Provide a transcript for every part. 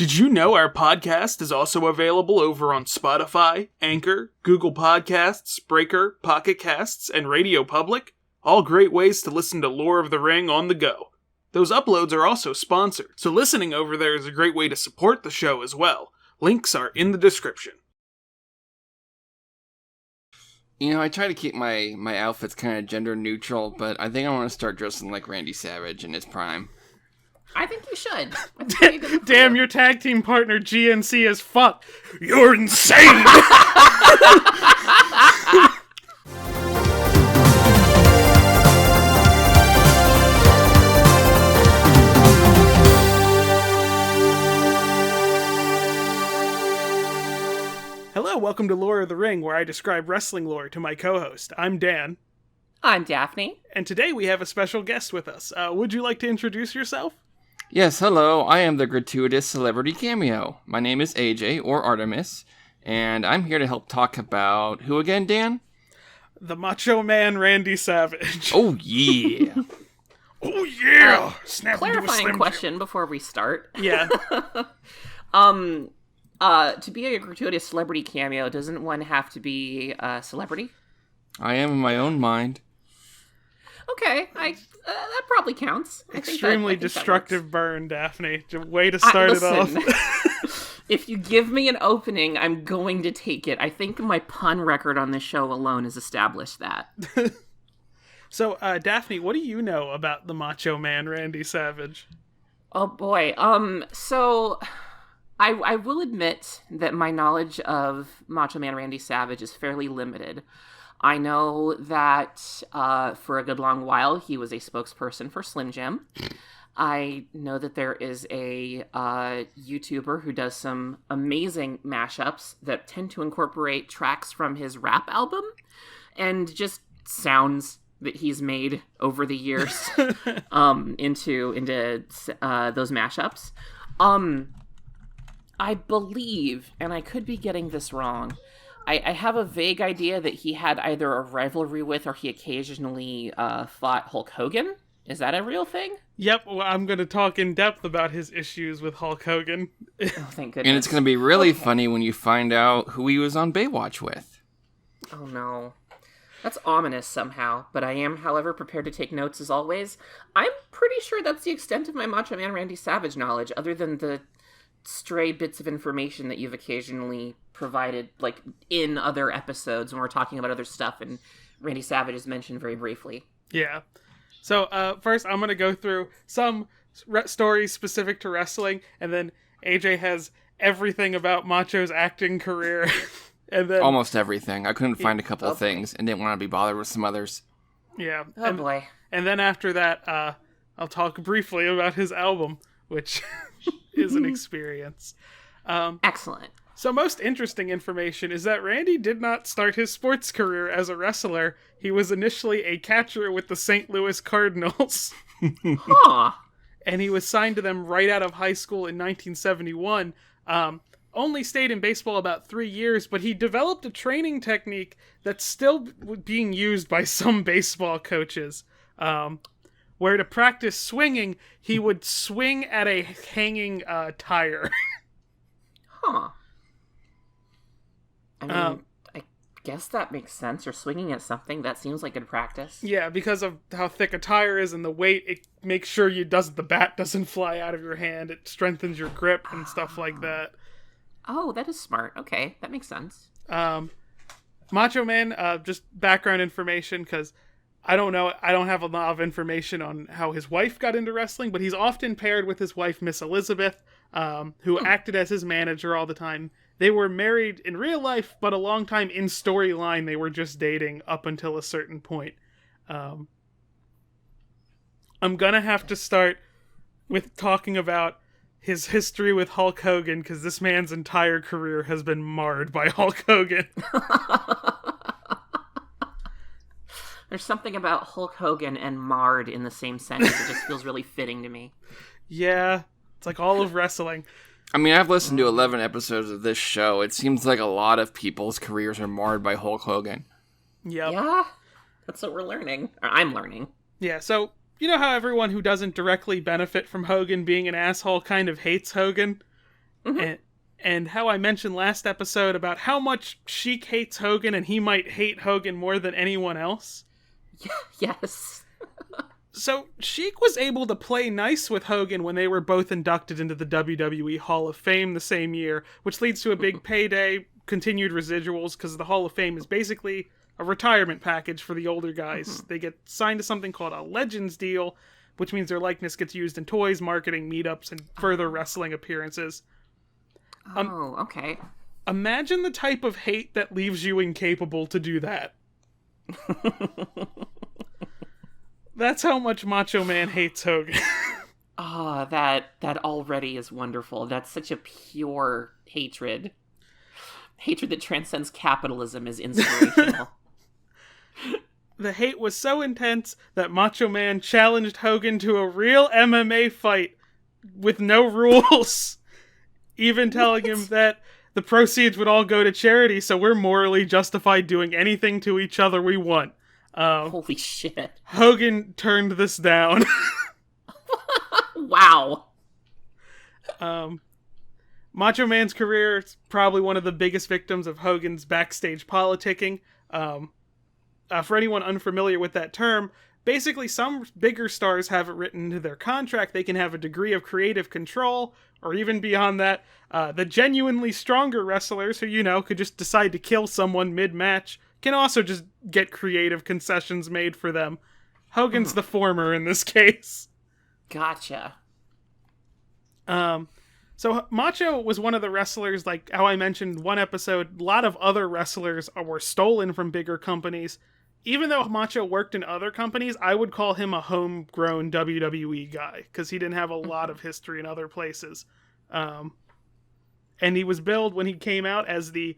Did you know our podcast is also available over on Spotify, Anchor, Google Podcasts, Breaker, Pocket Casts, and Radio Public? All great ways to listen to Lore of the Ring on the go. Those uploads are also sponsored, so listening over there is a great way to support the show as well. Links are in the description. You know, I try to keep my outfits kind of gender neutral, but I think I want to start dressing like Randy Savage in his prime. I think you should. Damn, your tag team partner GNC as fuck. You're insane! Hello, welcome to Lore of the Ring, where I describe wrestling lore to my co-host. I'm Dan. I'm Daphne. And today we have a special guest with us. Would you like to introduce yourself? Yes, hello, I am the gratuitous celebrity cameo. My name is AJ, or Artemis, and I'm here to help talk about who again, Dan? The Macho Man Randy Savage. Oh, yeah. Oh, yeah! Snap into a Clarifying Slim question before we start. Jim. Yeah. To be a gratuitous celebrity cameo, doesn't one have to be a celebrity? I am in my own mind. Okay, that probably counts. Extremely destructive burn, Daphne. Way to start it off. If you give me an opening, I'm going to take it. I think my pun record on this show alone has established that. So, Daphne, what do you know about the Macho Man Randy Savage? Oh boy. So I will admit that my knowledge of Macho Man Randy Savage is fairly limited. I know that for a good long while he was a spokesperson for Slim Jim. I know that there is a YouTuber who does some amazing mashups that tend to incorporate tracks from his rap album and just sounds that he's made over the years into those mashups. I believe, and I could be getting this wrong, I have a vague idea that he had either a rivalry with or he occasionally fought Hulk Hogan. Is that a real thing? Yep, well, I'm going to talk in depth about his issues with Hulk Hogan. Oh, thank goodness. And it's going to be really funny when you find out who he was on Baywatch with. Oh no. That's ominous somehow, but I am, however, prepared to take notes as always. I'm pretty sure that's the extent of my Macho Man Randy Savage knowledge, other than the stray bits of information that you've occasionally provided, like in other episodes when we're talking about other stuff, and Randy Savage is mentioned very briefly. Yeah. So, first I'm going to go through some stories specific to wrestling, and then AJ has everything about Macho's acting career. And then almost everything. I couldn't find a couple of things and didn't want to be bothered with some others. Yeah. Oh boy. And then after that, I'll talk briefly about his album, which is an experience. Excellent. So most interesting information is that Randy did not start his sports career as a wrestler. He was initially a catcher with the St. Louis Cardinals. Huh. And he was signed to them right out of high school in 1971. Only stayed in baseball about 3 years, but he developed a training technique that's still being used by some baseball coaches. Where to practice swinging, he would swing at a hanging tire. Huh. I mean, I guess that makes sense. You're swinging at something. That seems like good practice. Yeah, because of how thick a tire is and the weight, it makes sure the bat doesn't fly out of your hand. It strengthens your grip and stuff like that. Oh, that is smart. Okay, that makes sense. Macho Man, just background information, because I don't know, I don't have a lot of information on how his wife got into wrestling, but he's often paired with his wife, Miss Elizabeth, who acted as his manager all the time. They were married in real life, but a long time in storyline, they were just dating up until a certain point. I'm gonna have to start with talking about his history with Hulk Hogan, because this man's entire career has been marred by Hulk Hogan. There's something about Hulk Hogan and marred in the same sentence. It just feels really fitting to me. Yeah, it's like all of wrestling. I mean, I've listened to 11 episodes of this show. It seems like a lot of people's careers are marred by Hulk Hogan. Yep. Yeah, that's what we're learning. Or I'm learning. Yeah, so you know how everyone who doesn't directly benefit from Hogan being an asshole kind of hates Hogan? And how I mentioned last episode about how much Sheik hates Hogan and he might hate Hogan more than anyone else. Yes. So Sheik was able to play nice with Hogan when they were both inducted into the WWE Hall of Fame the same year, which leads to a big payday, continued residuals, because the Hall of Fame is basically a retirement package for the older guys. They get signed to something called a Legends deal, which means their likeness gets used in toys, marketing, meetups, and further wrestling appearances. Okay. Imagine the type of hate that leaves you incapable to do that. That's how much Macho Man hates Hogan. That already is wonderful. That's such a pure hatred. Hatred that transcends capitalism is inspirational. The hate was so intense that Macho Man challenged Hogan to a real MMA fight with no rules. Even telling him that the proceeds would all go to charity, so we're morally justified doing anything to each other we want. Holy shit. Hogan turned this down. Wow. Macho Man's career is probably one of the biggest victims of Hogan's backstage politicking. For anyone unfamiliar with that term, basically some bigger stars have it written into their contract they can have a degree of creative control, or even beyond that, the genuinely stronger wrestlers who, could just decide to kill someone mid-match can also just get creative concessions made for them. Hogan's the former in this case. Gotcha. So Macho was one of the wrestlers, like how I mentioned one episode, a lot of other wrestlers were stolen from bigger companies. Even though Macho worked in other companies, I would call him a homegrown WWE guy, because he didn't have a lot of history in other places. And he was billed when he came out as the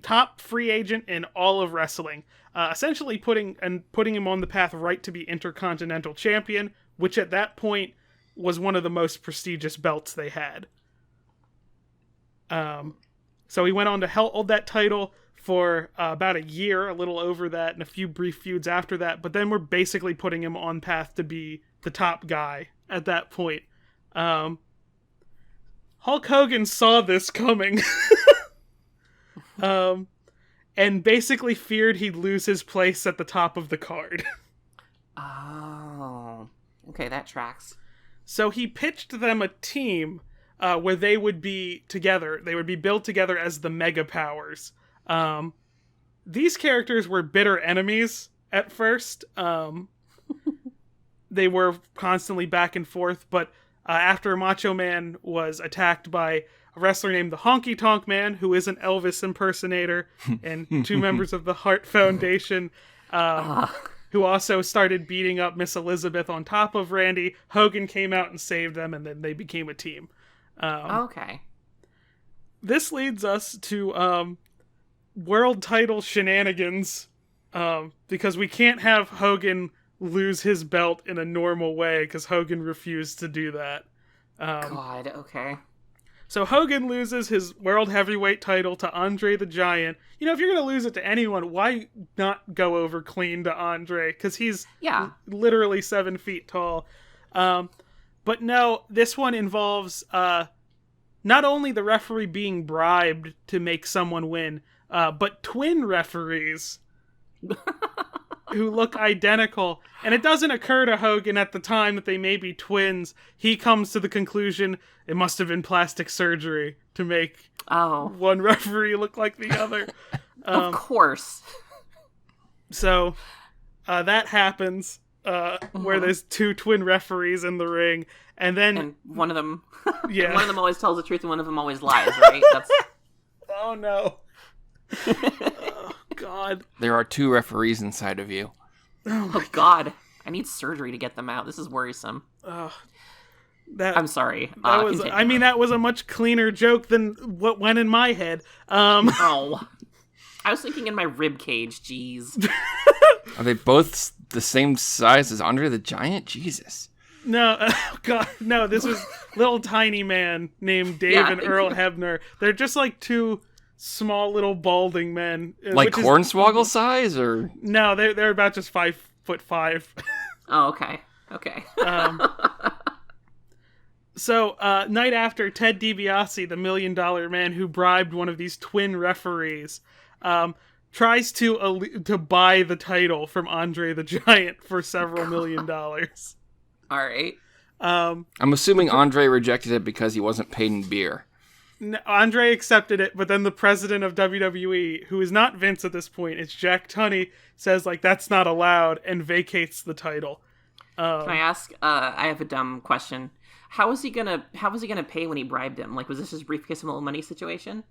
top free agent in all of wrestling, essentially putting him on the path right to be Intercontinental Champion, which at that point was one of the most prestigious belts they had. So he went on to hold that title for about a year, a little over that, and a few brief feuds after that, but then we're basically putting him on path to be the top guy at that point. Hulk Hogan saw this coming and basically feared he'd lose his place at the top of the card. Oh, okay, that tracks. So he pitched them a team where they would be together. They would be built together as the Mega Powers. These characters were bitter enemies at first. They were constantly back and forth, but after Macho Man was attacked by a wrestler named the Honky Tonk Man, who is an Elvis impersonator, and two members of the Hart Foundation, who also started beating up Miss Elizabeth on top of Randy, Hogan came out and saved them, and then they became a team. Okay. This leads us to world title shenanigans, because we can't have Hogan lose his belt in a normal way, because Hogan refused to do that. God, okay. So Hogan loses his world heavyweight title to Andre the Giant. If you're going to lose it to anyone, why not go over clean to Andre? Because he's literally 7 feet tall. But no, this one involves not only the referee being bribed to make someone win, but twin referees who look identical. And it doesn't occur to Hogan at the time that they may be twins. He comes to the conclusion it must have been plastic surgery to make one referee look like the other. Of course. So that happens, where there's two twin referees in the ring, and then one of them, yeah, one of them always tells the truth and one of them always lies, right? That's... Oh no. Oh God. There are two referees inside of you. Oh God. I need surgery to get them out. This is worrisome. I'm sorry. That was a much cleaner joke than what went in my head. Oh. I was thinking in my rib cage, jeez. Are they both the same size as Andre the Giant? Jesus. No, God, no, this was little tiny man named Dave and Earl Hebner. They're just like two small little balding men. Like Hornswoggle size, or? No, they're about just 5'5". Oh, okay. Okay. So, night after, Ted DiBiase, the $1 million man who bribed one of these twin referees, tries to buy the title from Andre the Giant for several $1 million. All right. I'm assuming Andre rejected it because he wasn't paid in beer. Andre accepted it, but then the president of WWE, who is not Vince at this point, it's Jack Tunney, says, like, that's not allowed, and vacates the title. Can I ask, I have a dumb question. How was he gonna pay when he bribed him? Like, was this his briefcase full of money situation?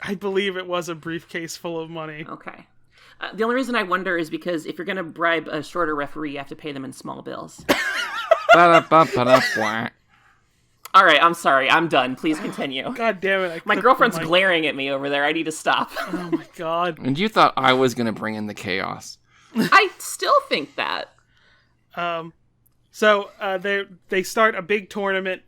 I believe it was a briefcase full of money. Okay. The only reason I wonder is because if you're gonna bribe a shorter referee, you have to pay them in small bills. All right, I'm sorry. I'm done. Please continue. God damn it. My girlfriend's glaring at me over there. I need to stop. Oh my god. And you thought I was going to bring in the chaos. I still think that. So they start a big tournament.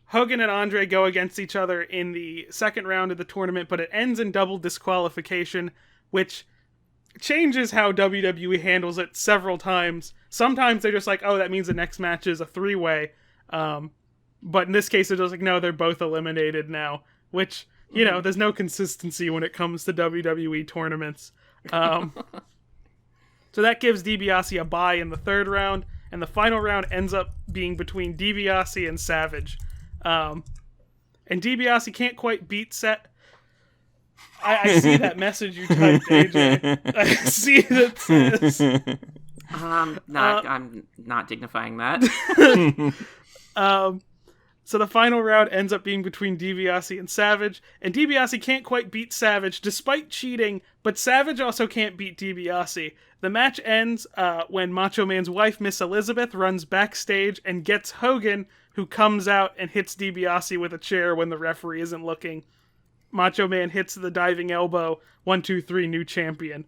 Hogan and Andre go against each other in the second round of the tournament, but it ends in double disqualification, which changes how WWE handles it several times. Sometimes they're just like, oh, that means the next match is a three-way. But in this case, it's just like, no, they're both eliminated now. Which, you know, there's no consistency when it comes to WWE tournaments. So that gives DiBiase a bye in the third round. And the final round ends up being between DiBiase and Savage. And DiBiase can't quite beat Set. I see that message you typed, AJ. I see that says... I'm not dignifying that. So the final round ends up being between DiBiase and Savage, and DiBiase can't quite beat Savage despite cheating, but Savage also can't beat DiBiase. The match ends when Macho Man's wife, Miss Elizabeth, runs backstage and gets Hogan, who comes out and hits DiBiase with a chair when the referee isn't looking. Macho Man hits the diving elbow, 1, 2, 3, new champion.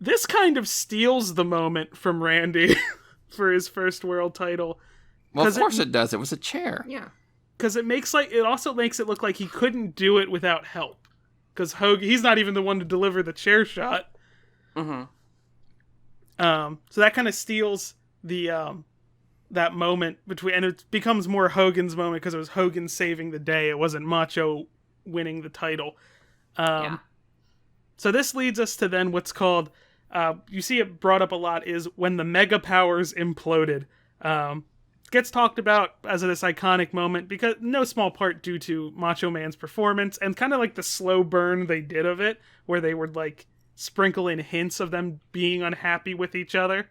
This kind of steals the moment from Randy for his first world title. Well, of course it does. It was a chair. Yeah. Because it also makes it look like he couldn't do it without help. Because he's not even the one to deliver the chair shot. Mm-hmm. So that kind of steals the that moment between, and it becomes more Hogan's moment because it was Hogan saving the day. It wasn't Macho winning the title. Yeah. So this leads us to then what's called, you see it brought up a lot, is when the Mega Powers imploded. Gets talked about as this iconic moment because no small part due to Macho Man's performance and kind of like the slow burn they did of it, where they would like sprinkle in hints of them being unhappy with each other.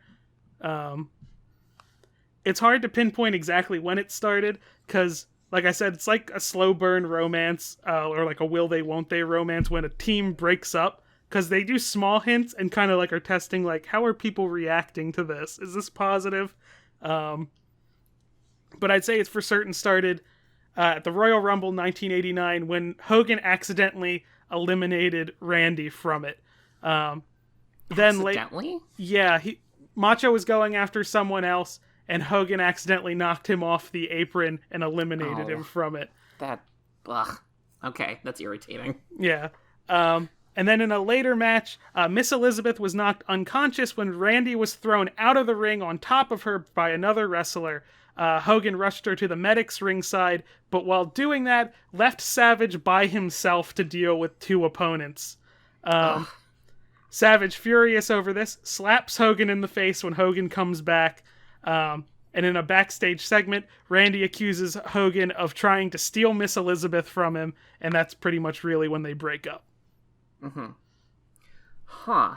It's hard to pinpoint exactly when it started because, like I said, it's like a slow burn romance or like a will they won't they romance when a team breaks up, because they do small hints and kind of like are testing like, how are people reacting to this? Is this positive? But I'd say it's for certain started at the Royal Rumble 1989 when Hogan accidentally eliminated Randy from it. Then accidentally? Macho was going after someone else, and Hogan accidentally knocked him off the apron and eliminated him from it. Okay, that's irritating. Yeah. And then in a later match, Miss Elizabeth was knocked unconscious when Randy was thrown out of the ring on top of her by another wrestler. Hogan rushed her to the medics ringside, but while doing that, left Savage by himself to deal with two opponents. Savage, furious over this, slaps Hogan in the face when Hogan comes back. And in a backstage segment, Randy accuses Hogan of trying to steal Miss Elizabeth from him, and that's pretty much really when they break up. Mm-hmm. Huh.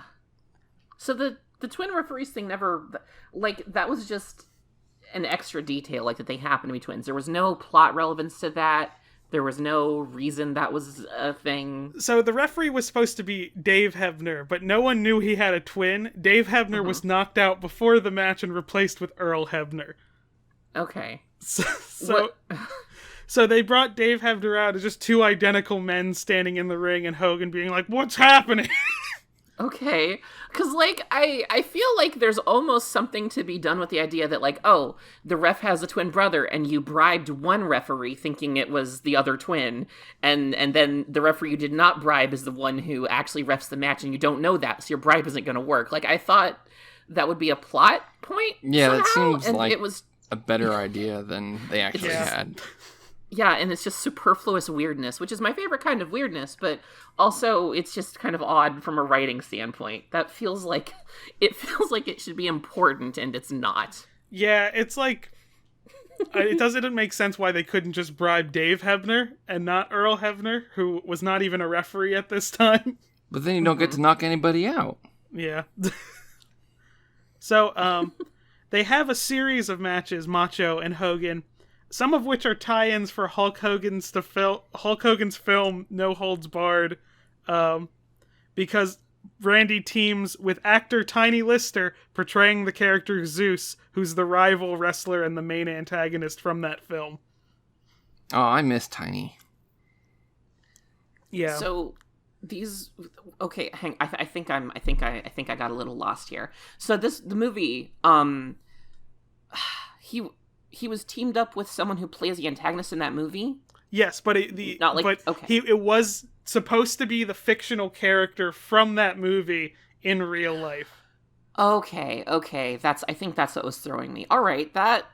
So the twin referees thing never, like, that was just an extra detail, like, that they happen to be twins. There was no plot relevance to that. There was no reason that was a thing. So the referee was supposed to be Dave Hebner, but no one knew he had a twin. Dave Hebner was knocked out before the match and replaced with Earl Hebner. Okay. So they brought Dave Hebner out as just two identical men standing in the ring and Hogan being like, what's happening? Okay. Because, like, I feel like there's almost something to be done with the idea that, like, oh, the ref has a twin brother and you bribed one referee thinking it was the other twin, and then the referee you did not bribe is the one who actually refs the match and you don't know that, so your bribe isn't going to work. Like, I thought that would be a plot point Yeah, somehow, that seems and like it was a better idea than they actually had. Yeah, and it's just superfluous weirdness, which is my favorite kind of weirdness, but also it's just kind of odd from a writing standpoint. That feels like it should be important, and it's not. Yeah, it's like it doesn't make sense why they couldn't just bribe Dave Hebner and not Earl Hebner, who was not even a referee at this time. But then you don't get to knock anybody out. Yeah. So, they have a series of matches, Macho and Hogan, some of which are tie-ins for Hulk Hogan's film No Holds Barred, because Randy teams with actor Tiny Lister portraying the character Zeus, who's the rival wrestler and the main antagonist from that film. Oh, I miss Tiny. Yeah. So these okay, I think I got a little lost here. So the movie, he was teamed up with someone who plays the antagonist in that movie. Yes, but it was supposed to be the fictional character from that movie in real life. Okay. I think that's what was throwing me. All right, that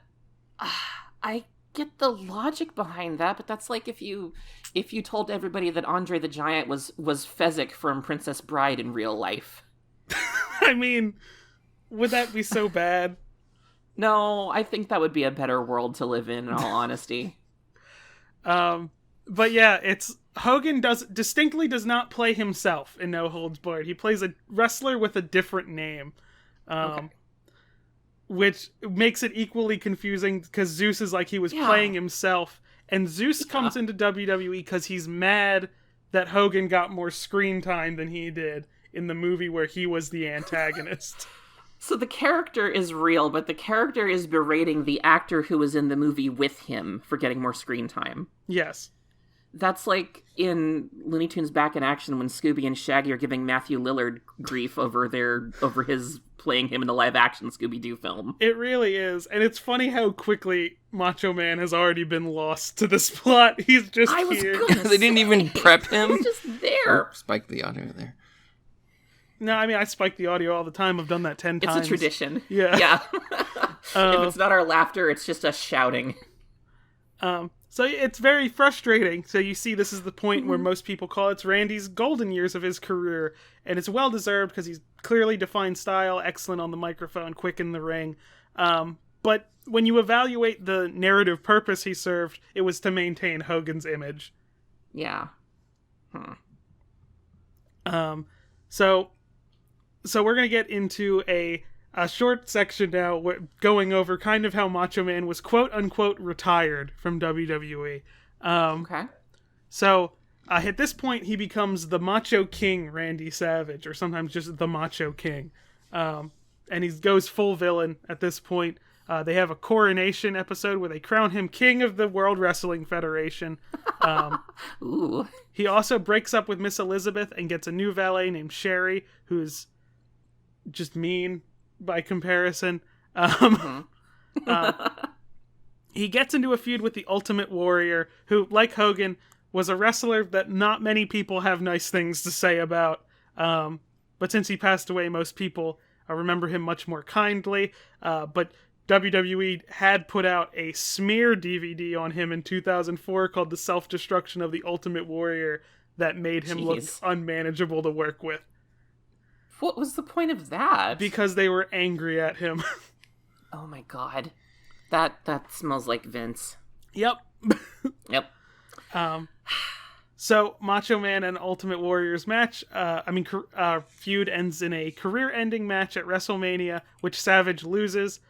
I get the logic behind that, but that's like if you told everybody that Andre the Giant was Fezzik from Princess Bride in real life. I mean, would that be so bad? No, I think that would be a better world to live in all honesty. But yeah, it's Hogan distinctly does not play himself in No Holds Barred. He plays a wrestler with a different name. Which makes it equally confusing because Zeus is like he was playing himself, and Zeus comes into WWE because he's mad that Hogan got more screen time than he did in the movie where he was the antagonist. So the character is real, but the character is berating the actor who was in the movie with him for getting more screen time. Yes. That's like in Looney Tunes Back in Action when Scooby and Shaggy are giving Matthew Lillard grief over his playing him in the live-action Scooby-Doo film. It really is. And it's funny how quickly Macho Man has already been lost to this plot. He's just here. They didn't even prep him. He's just there. Spike the audio there. No, I mean, I spike the audio all the time. I've done that 10 times. It's a tradition. Yeah. If it's not our laughter, it's just us shouting. So it's very frustrating. So you see this is the point where most people call it's Randy's golden years of his career. And it's well-deserved because he's clearly defined style, excellent on the microphone, quick in the ring. But when you evaluate the narrative purpose he served, it was to maintain Hogan's image. Yeah. So we're going to get into a short section now going over kind of how Macho Man was quote-unquote retired from WWE. Okay. So at this point, he becomes the Macho King Randy Savage, or sometimes just the Macho King. And he goes full villain at this point. They have a coronation episode where they crown him King of the World Wrestling Federation. Ooh. He also breaks up with Miss Elizabeth and gets a new valet named Sherry, who's just mean by comparison. He gets into a feud with the Ultimate Warrior, who, like Hogan, was a wrestler that not many people have nice things to say about. But since he passed away, most people remember him much more kindly. But WWE had put out a smear DVD on him in 2004 called The Self-Destruction of the Ultimate Warrior that made him look unmanageable to work with. What was the point of that? Because they were angry at him. Oh my god. That smells like Vince. Yep. Yep. So Macho Man and Ultimate Warrior's match, feud ends in a career-ending match at WrestleMania, which Savage loses.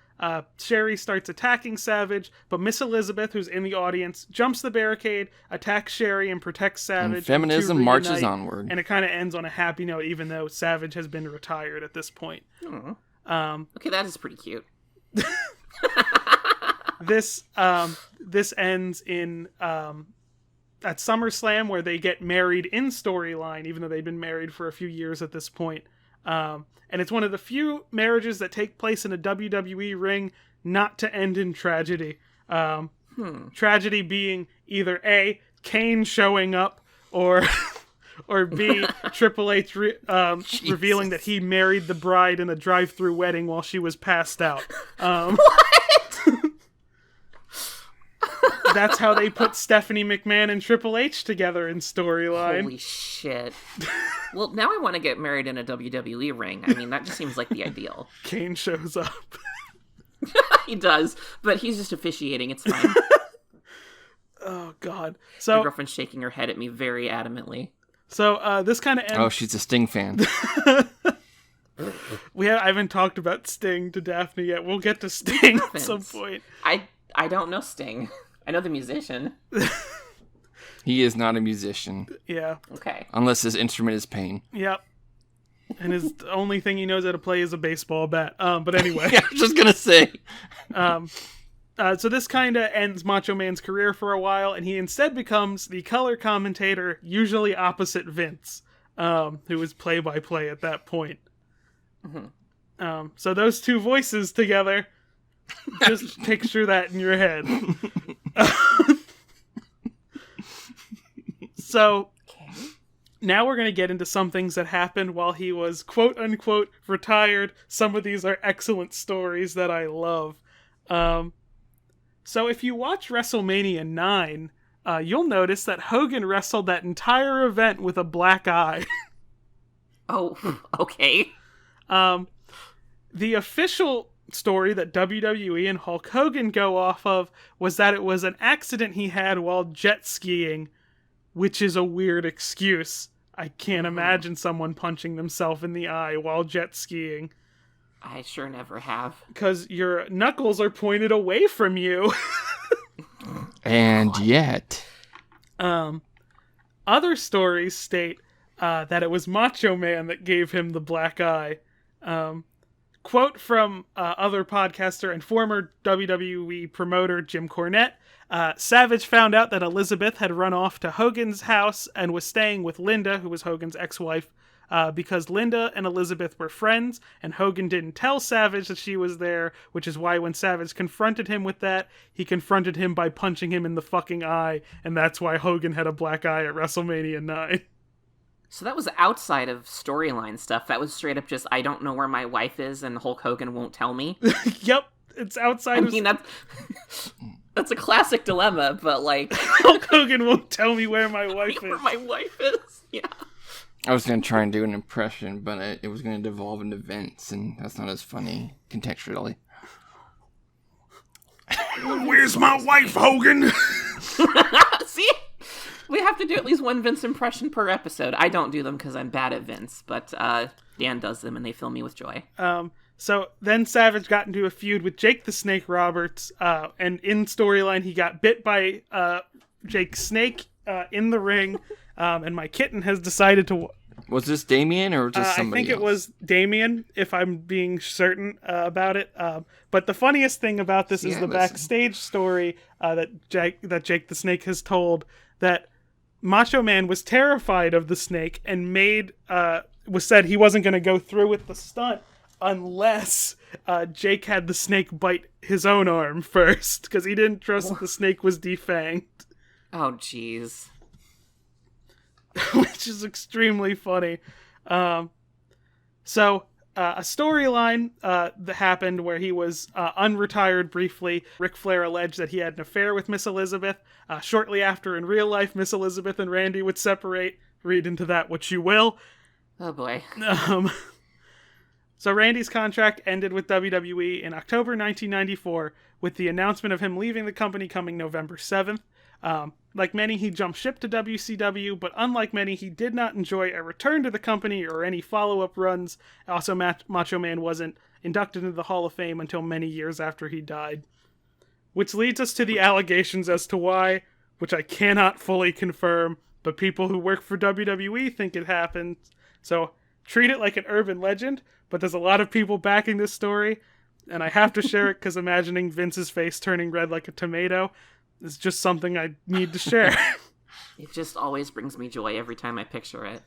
Sherry starts attacking Savage, but Miss Elizabeth, who's in the audience, jumps the barricade, attacks Sherry, and protects Savage. And feminism marches onward. And it kind of ends on a happy note, even though Savage has been retired at this point. Okay, that is pretty cute. This ends in at SummerSlam, where they get married in storyline, even though they've been married for a few years at this point. And it's one of the few marriages that take place in a WWE ring not to end in tragedy. Tragedy being either A, Kane showing up, or B, Triple H revealing that he married the bride in a drive-thru wedding while she was passed out. What? that's how they put Stephanie McMahon and Triple H together in storyline. Holy shit. Well, now I want to get married in a WWE ring. I mean, that just seems like the ideal. Kane shows up. He does, but he's just officiating. It's fine. Oh, God. My So, girlfriend's shaking her head at me very adamantly. so this kind of ends... Oh, she's a Sting fan. I haven't talked about Sting to Daphne yet. We'll get to Sting at some point. I don't know Sting. I know the musician. He is not a musician. Yeah. Okay. Unless his instrument is pain. Yep. And the only thing he knows how to play is a baseball bat. But anyway. Yeah, I was just gonna say. So this kind of ends Macho Man's career for a while, and he instead becomes the color commentator, usually opposite Vince, who was play-by-play at that point. Mm-hmm. So those two voices together, just picture that in your head. So now we're going to get into some things that happened while he was quote-unquote retired. Some of these are excellent stories that I love. So if you watch WrestleMania 9, you'll notice that Hogan wrestled that entire event with a black eye. Oh, okay. The official story that WWE and Hulk Hogan go off of was that it was an accident he had while jet skiing, which is a weird excuse. I can't imagine someone punching themselves in the eye while jet skiing. I sure never have. Because your knuckles are pointed away from you. And yet... Other stories state that it was Macho Man that gave him the black eye. Quote from other podcaster and former WWE promoter Jim Cornette. Savage found out that Elizabeth had run off to Hogan's house and was staying with Linda, who was Hogan's ex-wife, because Linda and Elizabeth were friends, and Hogan didn't tell Savage that she was there, which is why when Savage confronted him with that, he confronted him by punching him in the fucking eye, and that's why Hogan had a black eye at WrestleMania 9. So that was outside of storyline stuff. That was straight up just, I don't know where my wife is, and Hulk Hogan won't tell me. Yep, it's outside I mean, that's a classic dilemma, but like... Hulk Hogan won't tell me where my wife is. Where my wife is? Yeah. I was going to try and do an impression, but it was going to devolve into Vince, and that's not as funny contextually. Where's my wife, Hogan? See? We have to do at least one Vince impression per episode. I don't do them because I'm bad at Vince, but Dan does them, and they fill me with joy. So then Savage got into a feud with Jake the Snake Roberts, and in storyline he got bit by Jake Snake in the ring, and my kitten has decided to... Was this Damien or just somebody I think else? it was Damien, if I'm being certain about it. But the funniest thing about this is the backstage story that Jake the Snake has told, that Macho Man was terrified of the snake and said he wasn't going to go through with the stunt unless Jake had the snake bite his own arm first, because he didn't trust that the snake was defanged. Oh, jeez. Which is extremely funny. So a storyline that happened where he was unretired briefly. Ric Flair alleged that he had an affair with Miss Elizabeth. Shortly after, in real life, Miss Elizabeth and Randy would separate. Read into that what you will. Oh, boy. So Randy's contract ended with WWE in October 1994, with the announcement of him leaving the company coming November 7th. Like many, he jumped ship to WCW, but unlike many, he did not enjoy a return to the company or any follow-up runs. Also, Macho Man wasn't inducted into the Hall of Fame until many years after he died. Which leads us to the allegations as to why, which I cannot fully confirm, but people who work for WWE think it happened. So treat it like an urban legend, but there's a lot of people backing this story, and I have to share it because imagining Vince's face turning red like a tomato is just something I need to share. It just always brings me joy every time I picture it.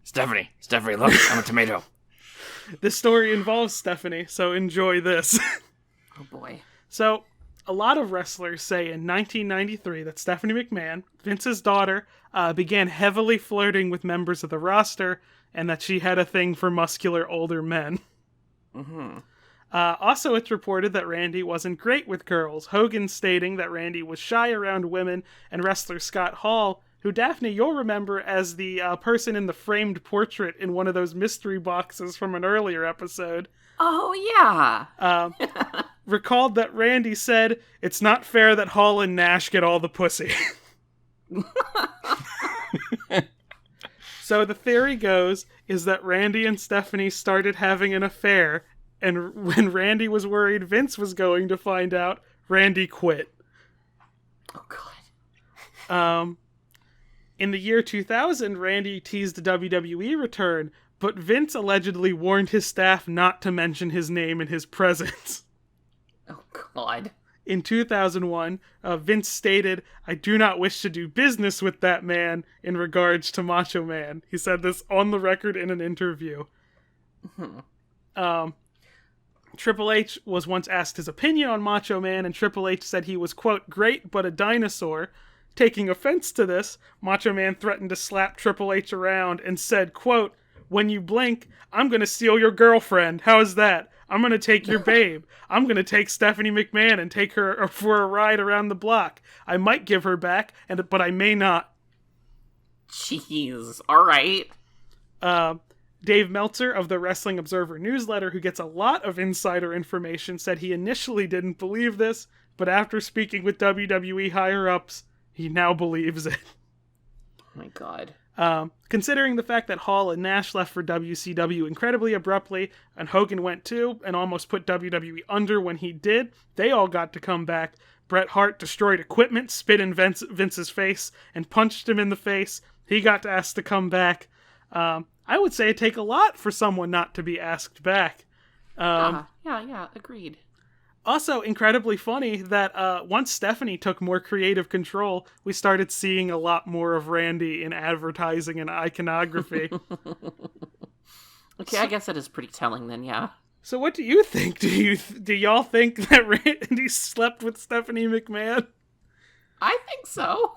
Stephanie, look, I'm a tomato. This story involves Stephanie, so enjoy this. Oh boy. So, a lot of wrestlers say in 1993 that Stephanie McMahon, Vince's daughter, began heavily flirting with members of the roster, and that she had a thing for muscular older men. Mm-hmm. Also, it's reported that Randy wasn't great with girls, Hogan stating that Randy was shy around women, and wrestler Scott Hall, who, Daphne, you'll remember as the person in the framed portrait in one of those mystery boxes from an earlier episode. Oh, yeah. Recalled that Randy said, "It's not fair that Hall and Nash get all the pussy." So the theory goes is that Randy and Stephanie started having an affair, and when Randy was worried Vince was going to find out, Randy quit. Oh, God. In the year 2000, Randy teased a WWE return, but Vince allegedly warned his staff not to mention his name in his presence. Oh, God. In 2001, Vince stated, "I do not wish to do business with that man," in regards to Macho Man. He said this on the record in an interview. Triple H was once asked his opinion on Macho Man, and Triple H said he was, quote, "great but a dinosaur." Taking offense to this, Macho Man threatened to slap Triple H around and said, quote, "When you blink, I'm going to steal your girlfriend. How's that? I'm going to take your babe. I'm going to take Stephanie McMahon and take her for a ride around the block. I might give her back, but I may not." Jeez. All right. Dave Meltzer of the Wrestling Observer newsletter, who gets a lot of insider information, said he initially didn't believe this, but after speaking with WWE higher-ups, he now believes it. Oh my God. Considering the fact that Hall and Nash left for WCW incredibly abruptly, and Hogan went too, and almost put WWE under when he did, they all got to come back. Bret Hart destroyed equipment, spit in Vince's face, and punched him in the face. He got asked to come back. I would say it'd take a lot for someone not to be asked back. Yeah, agreed. Also, incredibly funny that once Stephanie took more creative control, we started seeing a lot more of Randy in advertising and iconography. Okay, I guess that is pretty telling then, yeah. So what do you think? Do y'all think that Randy slept with Stephanie McMahon? I think so.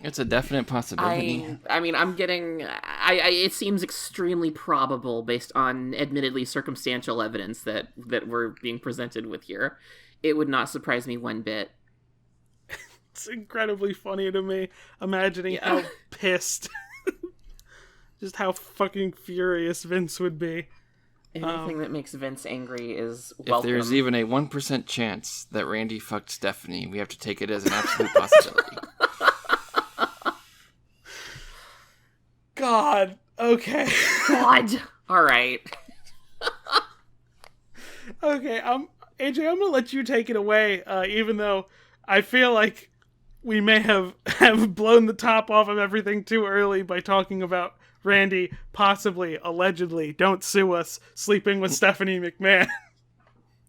It's a definite possibility. I mean, I'm getting... it seems extremely probable based on admittedly circumstantial evidence that we're being presented with here. It would not surprise me one bit. It's incredibly funny to me, imagining how pissed, just how fucking furious Vince would be. Anything that makes Vince angry is welcome. If there's even a 1% chance that Randy fucked Stephanie, we have to take it as an absolute possibility. God. Okay. God. All right. Okay. AJ, I'm gonna let you take it away. Even though I feel like we may have blown the top off of everything too early by talking about Randy possibly, allegedly, don't sue us, sleeping with Stephanie McMahon.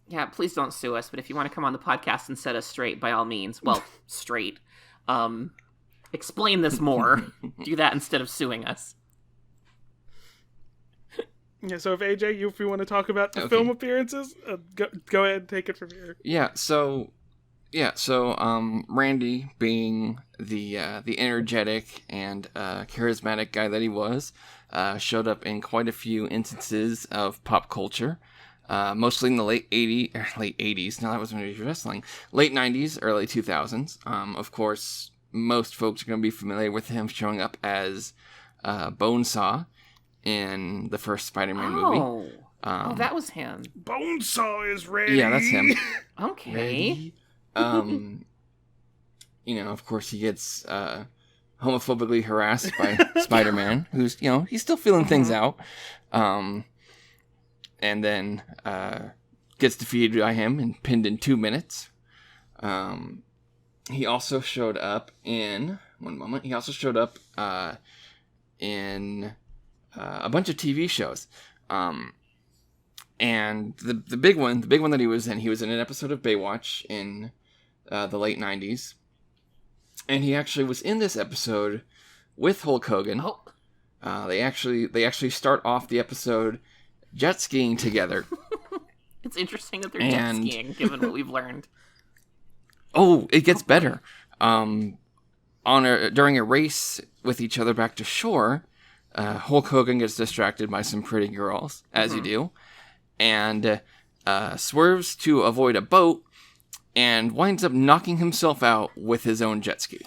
Yeah, please don't sue us. But if you want to come on the podcast and set us straight, by all means. Well, straight. Explain this more. Do that instead of suing us. Yeah, so if AJ, if you want to talk about the film appearances, go ahead and take it from here. So Randy, being the energetic and charismatic guy that he was, showed up in quite a few instances of pop culture. Mostly in the late 80s. No, that was when he was wrestling. Late 90s, early 2000s. Of course, most folks are going to be familiar with him showing up as Bonesaw in the first Spider-Man movie. That was him. Bonesaw is ready. Yeah, that's him. Okay. Ready. Of course, he gets homophobically harassed by Spider-Man, who's, he's still feeling things out. And then gets defeated by him and pinned in 2 minutes. He also showed up in... One moment. He also showed up in a bunch of TV shows. And the big one that he was in an episode of Baywatch in the late 90s. And he actually was in this episode with Hulk Hogan. Oh. They actually start off the episode jet skiing together. It's interesting that they're jet skiing, given what we've learned. Oh, it gets better. During a race with each other back to shore, Hulk Hogan gets distracted by some pretty girls, as you do, and swerves to avoid a boat and winds up knocking himself out with his own jet ski.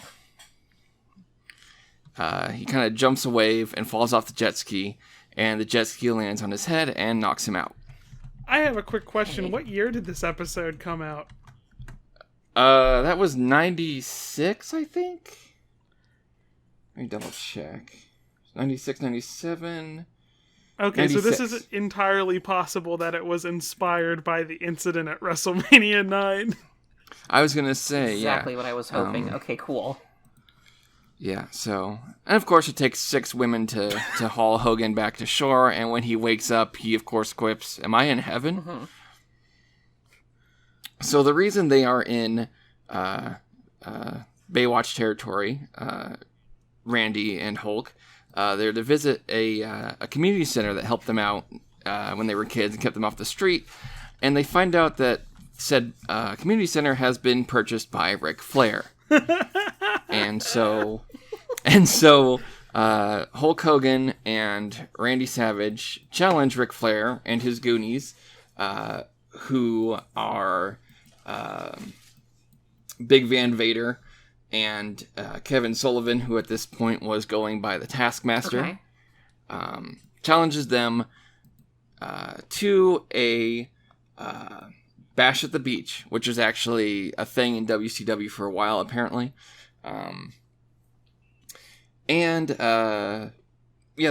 He kind of jumps a wave and falls off the jet ski, and the jet ski lands on his head and knocks him out. I have a quick question. What year did this episode come out? That was 96, I think? Let me double check. 96, 97... Okay, 96. so this is entirely possible that it was inspired by the incident at WrestleMania 9. I was going to say, exactly what I was hoping. Okay, cool. Yeah, so... And of course it takes 6 women to haul Hogan back to shore, and when he wakes up, he of course quips, "Am I in heaven?" Mm-hmm. So the reason they are in Baywatch territory, Randy and Hulk, they're to visit a community center that helped them out when they were kids and kept them off the street, and they find out that said community center has been purchased by Ric Flair. and so Hulk Hogan and Randy Savage challenge Ric Flair and his Goonies, who are Big Van Vader and Kevin Sullivan, who at this point was going by the Taskmaster. Okay. Challenges them to a bash at the beach, which is actually a thing in WCW for a while, apparently. They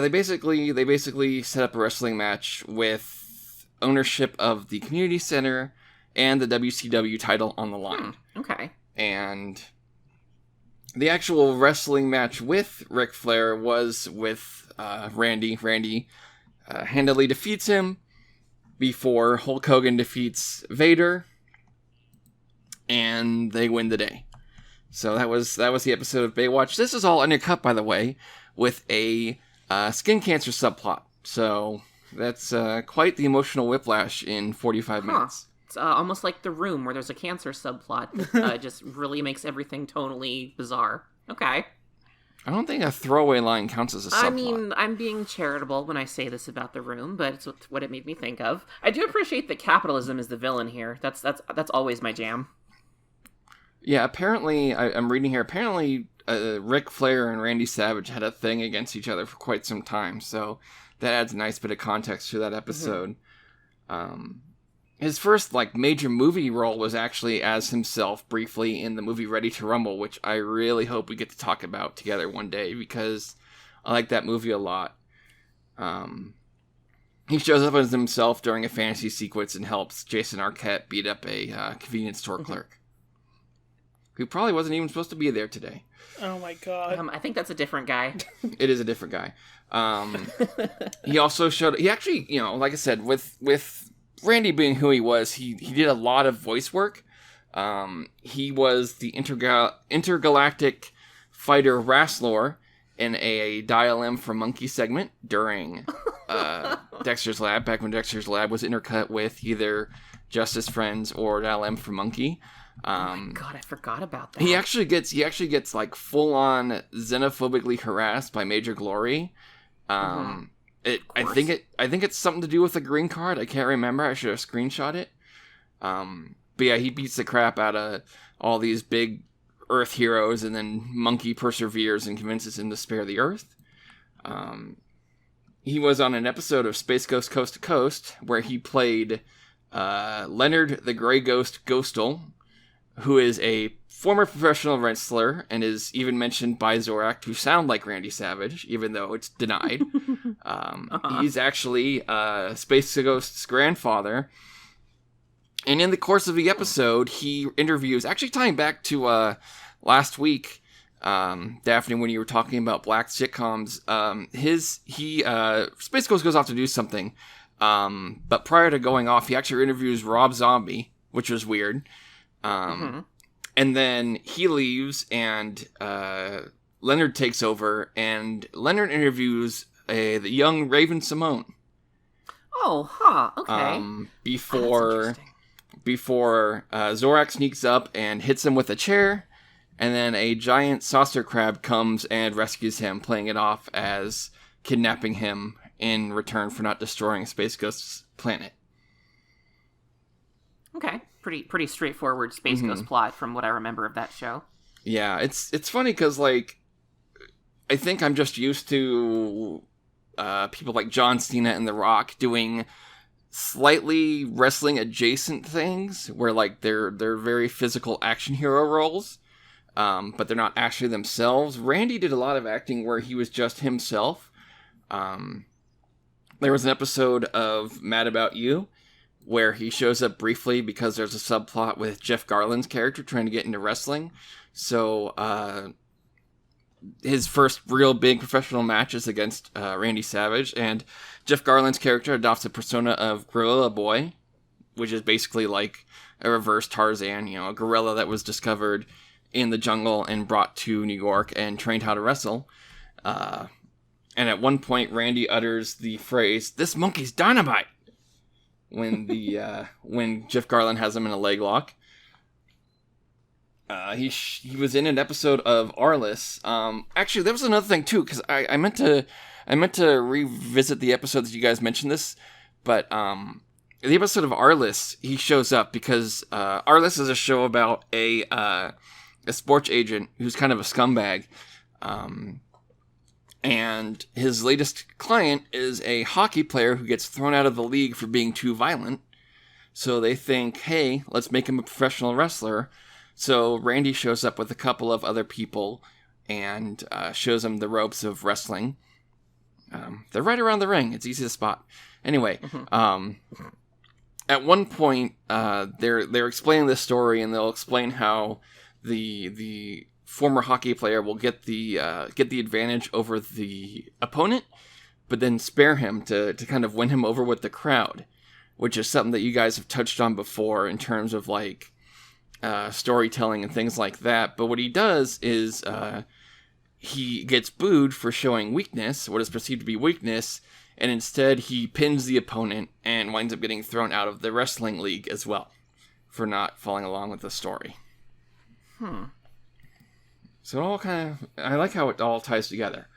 basically set up a wrestling match with ownership of the community center and the WCW title on the line. Okay. And the actual wrestling match with Ric Flair was with Randy. Randy handily defeats him before Hulk Hogan defeats Vader, and they win the day. So that was the episode of Baywatch. This is all undercut, by the way, with a skin cancer subplot. So that's quite the emotional whiplash in 45 minutes. It's almost like The Room, where there's a cancer subplot that just really makes everything totally bizarre. Okay. I don't think a throwaway line counts as a subplot. I mean, I'm being charitable when I say this about The Room, but it's what it made me think of. I do appreciate that capitalism is the villain here. That's always my jam. Yeah, apparently, I'm reading here, apparently Ric Flair and Randy Savage had a thing against each other for quite some time, so that adds a nice bit of context to that episode. Mm-hmm. His first, major movie role was actually as himself briefly in the movie Ready to Rumble, which I really hope we get to talk about together one day, because I like that movie a lot. He shows up as himself during a fantasy sequence and helps Jason Arquette beat up a convenience store clerk, who probably wasn't even supposed to be there today. Oh my god. I think that's a different guy. It is a different guy. He also showed... He actually, like I said, with Randy being who he was, he did a lot of voice work. He was the intergalactic fighter Rasslor in a Dial M for Monkey segment during Dexter's Lab, back when Dexter's Lab was intercut with either Justice Friends or Dial M for Monkey. Oh my god, I forgot about that. He actually gets full on xenophobically harassed by Major Glory. I think it's something to do with a green card. I can't remember. I should have screenshot it. But yeah, he beats the crap out of all these big Earth heroes, and then Monkey perseveres and convinces him to spare the Earth. He was on an episode of Space Ghost Coast to Coast where he played Leonard the Grey Ghost Ghostal, who is a former professional wrestler and is even mentioned by Zorak to sound like Randy Savage, even though it's denied. He's actually Space Ghost's grandfather. And in the course of the episode, he interviews, actually tying back to last week, Daphne, when you were talking about black sitcoms, Space Ghost goes off to do something. But prior to going off, he actually interviews Rob Zombie, which was weird. And then he leaves, and Leonard takes over, and Leonard interviews the young Raven Simone. Oh, huh, okay. Before Zorak sneaks up and hits him with a chair, and then a giant saucer crab comes and rescues him, playing it off as kidnapping him in return for not destroying Space Ghost's planet. Okay, pretty straightforward Space Ghost plot from what I remember of that show. Yeah, it's funny because, like, I think I'm just used to people like John Cena and The Rock doing slightly wrestling adjacent things where, like, they're very physical action hero roles, but they're not actually themselves. Randy did a lot of acting where he was just himself. There was an episode of Mad About You where he shows up briefly because there's a subplot with Jeff Garland's character trying to get into wrestling. So, his first real big professional match is against Randy Savage, and Jeff Garland's character adopts a persona of Gorilla Boy, which is basically like a reverse Tarzan, a gorilla that was discovered in the jungle and brought to New York and trained how to wrestle. And at one point, Randy utters the phrase, "This monkey's dynamite," when when Jeff Garland has him in a leg lock. He was in an episode of Arliss. Actually, there was another thing too, because I meant to revisit the episode that you guys mentioned this, but the episode of Arliss, he shows up because Arliss is a show about a sports agent who's kind of a scumbag, and his latest client is a hockey player who gets thrown out of the league for being too violent. So they think, hey, let's make him a professional wrestler. So Randy shows up with a couple of other people and shows him the ropes of wrestling. They're right around the ring. It's easy to spot. Anyway, at one point, they're explaining this story, and they'll explain how the former hockey player will get the advantage over the opponent, but then spare him to kind of win him over with the crowd, which is something that you guys have touched on before in terms of like storytelling and things like that. But what he does is he gets booed for showing weakness, what is perceived to be weakness, and instead he pins the opponent and winds up getting thrown out of the wrestling league as well for not following along with the story. So it all I like how it all ties together.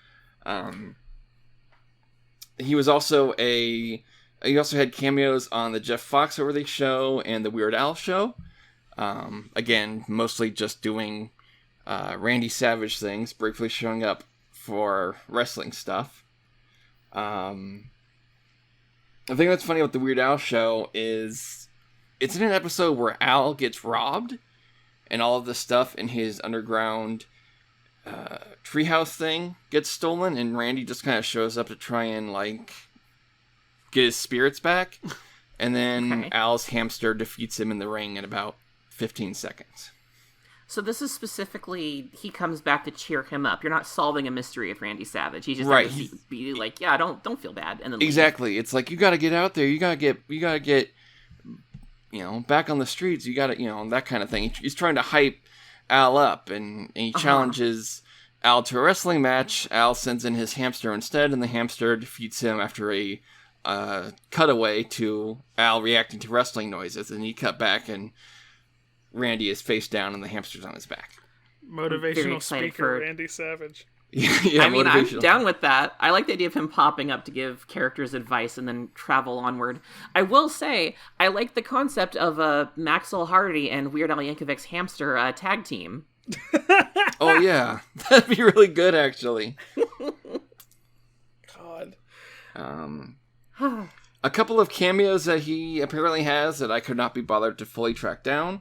He also had cameos on the Jeff Foxworthy show and the Weird Al show. Again, mostly just doing Randy Savage things, briefly showing up for wrestling stuff. I think that's funny about the Weird Al show is it's in an episode where Al gets robbed and all of the stuff in his underground treehouse thing gets stolen, and Randy just kind of shows up to try and like get his spirits back, and then Al's hamster defeats him in the ring in about 15 seconds. So this is specifically, he comes back to cheer him up. You're not solving a mystery with Randy Savage. He's just right. Be like, yeah, don't feel bad, and then exactly. Leave. It's like you got to get out there. You got to get back on the streets. You got to that kind of thing. He's trying to hype Al up, and he challenges Al to a wrestling match. Al sends in his hamster instead, and the hamster defeats him after a cutaway to Al reacting to wrestling noises, and he cut back, and Randy is face down, and the hamster's on his back. Motivational speaker Randy Savage. Yeah, I mean, I'm down with that. I like the idea of him popping up to give characters advice and then travel onward. I will say, I like the concept of Maxwell Hardy and Weird Al Yankovic's hamster tag team. Oh, yeah. That'd be really good, actually. God. A couple of cameos that he apparently has that I could not be bothered to fully track down.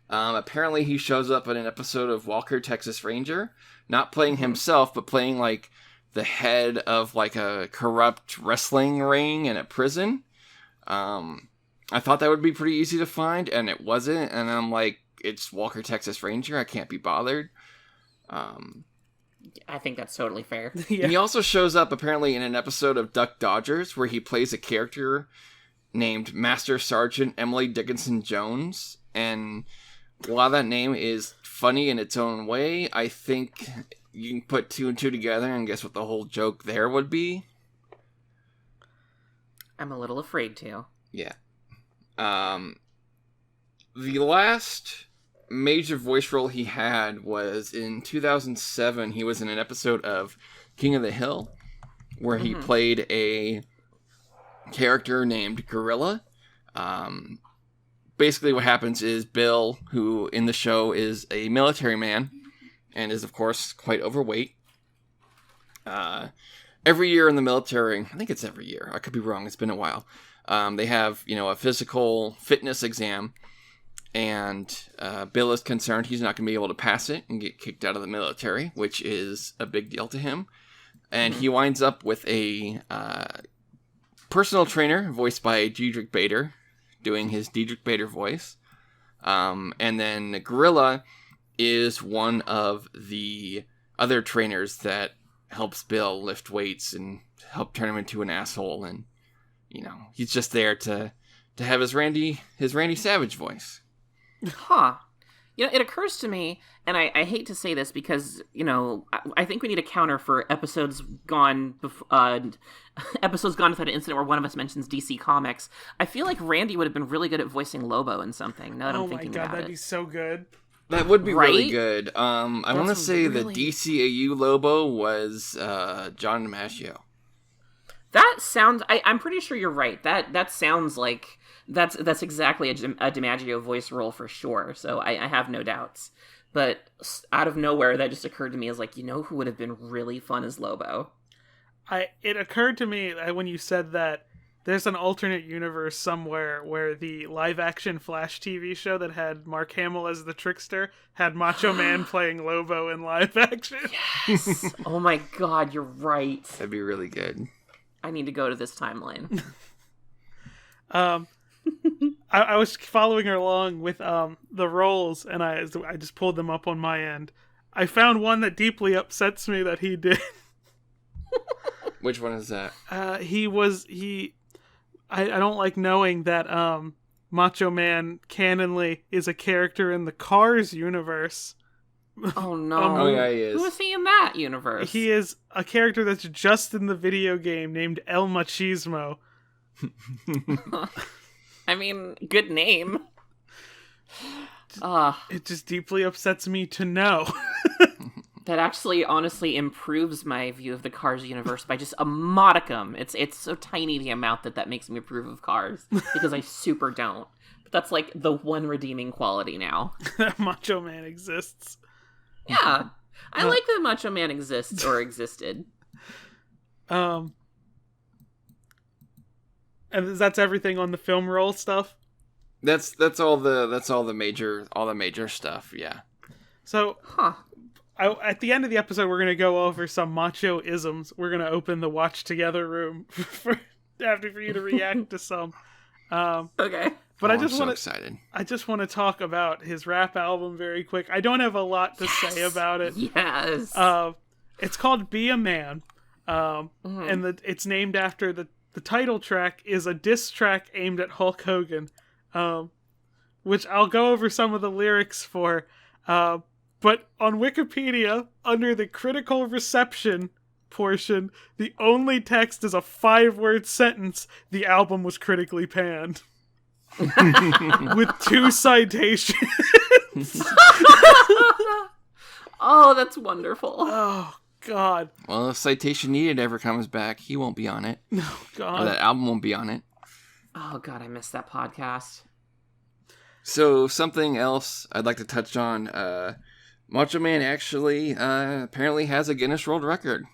Apparently he shows up in an episode of Walker, Texas Ranger, not playing himself, but playing like the head of like a corrupt wrestling ring in a prison. I thought that would be pretty easy to find, and it wasn't. And I'm like, it's Walker, Texas Ranger. I can't be bothered. I think that's totally fair. Yeah. He also shows up apparently in an episode of Duck Dodgers where he plays a character named Master Sergeant Emily Dickinson Jones. And while that name is funny in its own way, I think you can put two and two together and guess what the whole joke there would be. I'm a little afraid to. Yeah. The last major voice role he had was in 2007. He was in an episode of King of the Hill where he played a character named Gorilla. basically what happens is Bill, who in the show is a military man and is, of course, quite overweight. Every year in the military, I think it's every year, I could be wrong, it's been a while, they have, a physical fitness exam, and Bill is concerned he's not going to be able to pass it and get kicked out of the military, which is a big deal to him. And he winds up with a personal trainer voiced by Diedrich Bader, doing his Diedrich Bader voice. And then Gorilla is one of the other trainers that helps Bill lift weights and help turn him into an asshole. And, he's just there to have his Randy Savage voice. Huh. It occurs to me, and I hate to say this because, I think we need a counter for episodes gone without an incident where one of us mentions DC Comics. I feel like Randy would have been really good at voicing Lobo in something, now that I'm thinking about it. Oh my god, that'd be so good. That would be really good. I want to say the DCAU Lobo was John DiMaggio. That sounds... I'm pretty sure you're right. That sounds like... That's exactly a DiMaggio voice role for sure, so I have no doubts. But out of nowhere, that just occurred to me as like, who would have been really fun as Lobo? It occurred to me when you said that there's an alternate universe somewhere where the live-action Flash TV show that had Mark Hamill as the trickster had Macho Man playing Lobo in live action. Yes! Oh my god, you're right. That'd be really good. I need to go to this timeline. I was following along with the roles, and I just pulled them up on my end. I found one that deeply upsets me that he did. Which one is that? I don't like knowing that Macho Man canonly is a character in the Cars universe. Oh no! Oh yeah, he is. Who is he in that universe? He is a character that's just in the video game named El Machismo. I mean, good name. It just deeply upsets me to know. That actually, honestly, improves my view of the Cars universe by just a modicum. It's so tiny the amount that makes me approve of Cars, because I super don't. But that's like the one redeeming quality now. That Macho Man exists. Yeah, I like that Macho Man exists or existed. And that's everything on the film roll stuff. That's all the major stuff. Yeah. So, at the end of the episode, we're gonna go over some macho isms. We're gonna open the watch together room for you to react to some. Okay. But I'm so excited. I just want to talk about his rap album very quick. I don't have a lot to say about it. Yes. It's called "Be a Man," and it's named after the title track is a diss track aimed at Hulk Hogan, which I'll go over some of the lyrics for. But on Wikipedia, under the critical reception portion, the only text is a 5-word sentence: "The album was critically panned." With 2 citations. Oh, that's wonderful. Oh, God. Well, if Citation Needed ever comes back, he won't be on it. Oh, God. Or that album won't be on it. Oh, God, I missed that podcast. So, something else I'd like to touch on. Macho Man actually apparently has a Guinness World Record.